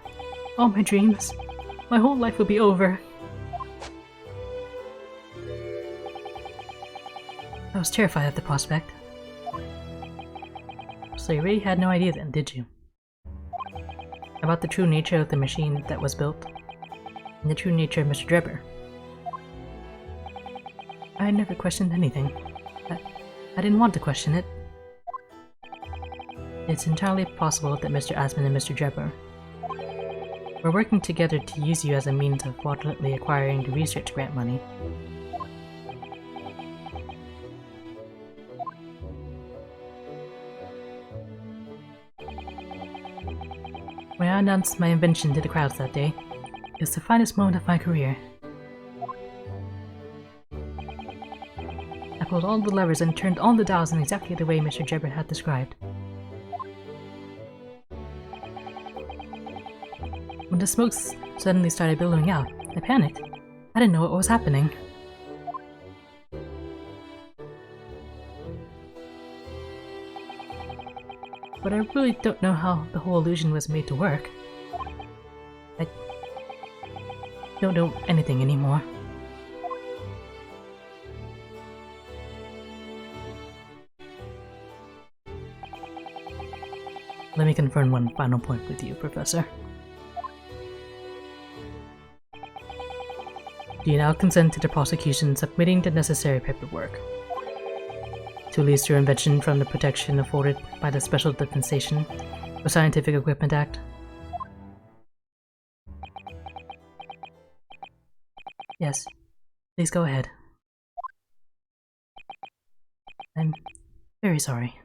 all my dreams, my whole life would be over. I was terrified at the prospect. So you really had no idea then, did you? About the true nature of the machine that was built, and the true nature of Mr. Trevor. I had never questioned anything. I didn't want to question it. It's entirely possible that Mr. Aspen and Mr. Trevor were working together to use you as a means of fraudulently acquiring the research grant money. When I announced my invention to the crowds that day, it was the finest moment of my career. I pulled all the levers and turned all the dials in exactly the way Mr. Trevor had described. When the smoke suddenly started billowing out, I panicked. I didn't know what was happening. But I really don't know how the whole illusion was made to work. I don't know anything anymore. Let me confirm one final point with you, Professor. Do you now consent to the prosecution submitting the necessary paperwork to release your invention from the protection afforded by the Special Dispensation of Scientific Equipment Act? Yes, please go ahead. I'm very sorry.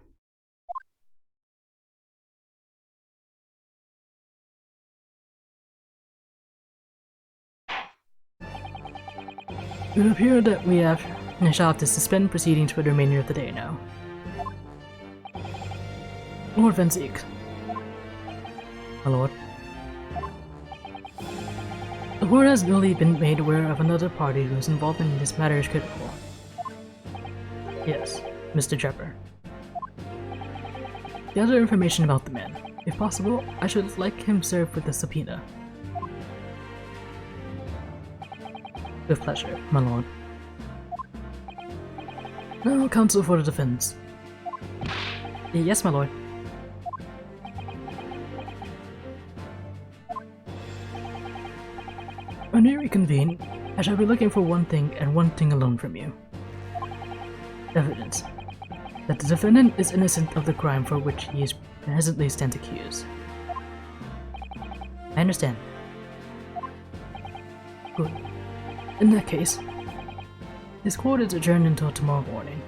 It would appear that we shall have to suspend proceedings for the remainder of the day now. Lord Venzik. My lord. The Lord has newly been made aware of another party whose involvement in this matter is critical. Yes, Mr. Trevor. Gather information about the man. If possible, I should like him served with a subpoena. With pleasure, my lord. Now, counsel for the defense. Yes, my lord. When we reconvene, I shall be looking for one thing and one thing alone from you. Evidence that the defendant is innocent of the crime for which he is presently stands accused. I understand. Good. In that case, this court is adjourned until tomorrow morning.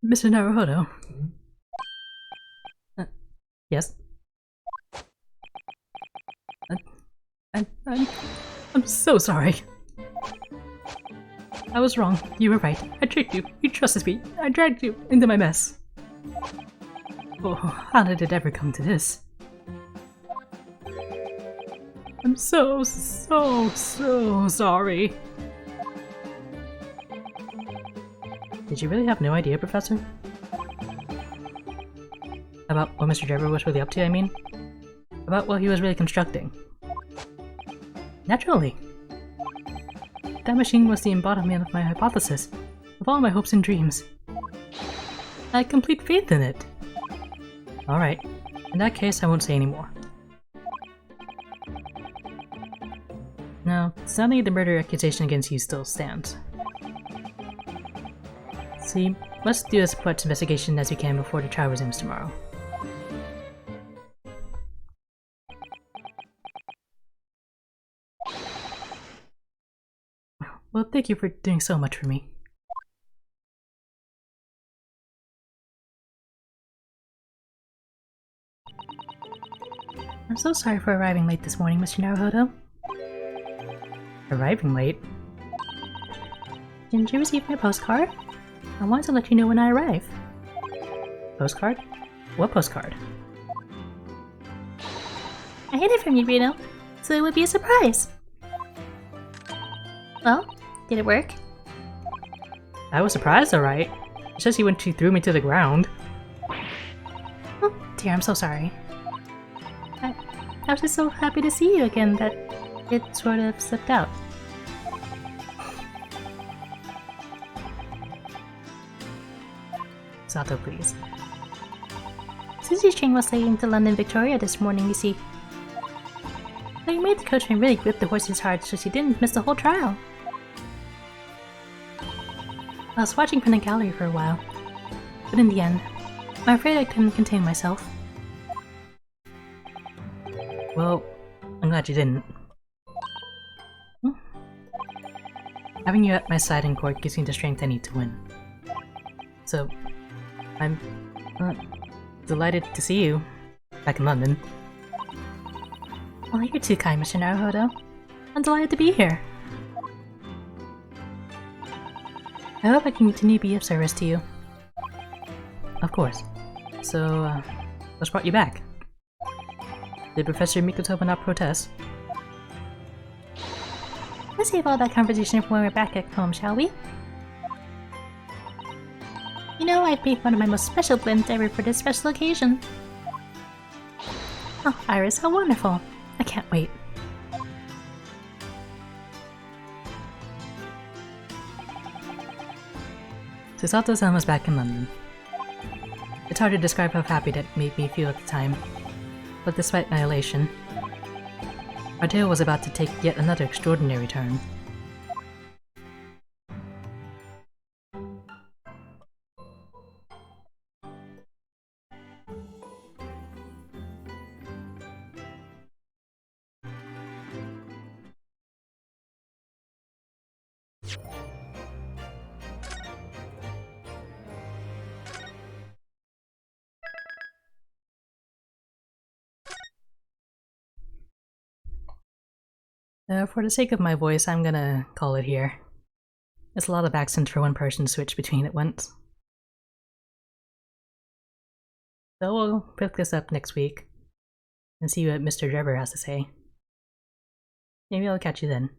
Mr. Naruhodo? Yes? I'm so sorry. I was wrong. You were right. I tricked you. You trusted me. I dragged you into my mess. Oh, how did it ever come to this? I'm so sorry. Did you really have no idea, Professor? About what Mr. Trevor was really up to, I mean? About what he was really constructing? Naturally! That machine was the embodiment of my hypothesis, of all my hopes and dreams. I had complete faith in it. Alright, in that case I won't say any more. Now, sadly the murder accusation against you still stands. So you must do as much investigation as you can before the trial resumes tomorrow. Well, thank you for doing so much for me. I'm so sorry for arriving late this morning, Mr. Naruhodo. Arriving late? Didn't you receive my postcard? I wanted to let you know when I arrive. Postcard? What postcard? I hid it from you, Reno, so it would be a surprise. Well, did it work? I was surprised, alright. It's just when she threw me to the ground. Oh dear, I'm so sorry. I was just so happy to see you again that it sort of slipped out. Sato, please. Susie's train was late into London Victoria this morning, you see. But you made the coachman really grip the horses hard so she didn't miss the whole trial. I was watching from the gallery for a while, but in the end, I'm afraid I couldn't contain myself. Well, I'm glad you didn't. Having you at my side in court gives me the strength I need to win. So, I'm delighted to see you back in London. Well, you're too kind, Mr. Naruhodo. I'm delighted to be here. I hope I can continue to be of service to you. Of course. So, what's brought you back? Did Professor Mikotoba not protest? Let's save all that conversation for when we're back at home, shall we? You know, I've made one of my most special blends ever for this special occasion. Oh, Iris, how wonderful! I can't wait. Susato-san was back in London. It's hard to describe how happy that made me feel at the time, but despite my elation, our tale was about to take yet another extraordinary turn. For the sake of my voice, I'm gonna call it here. It's a lot of accents for one person to switch between at once. So we'll pick this up next week and see what Mr. Trevor has to say. Maybe I'll catch you then.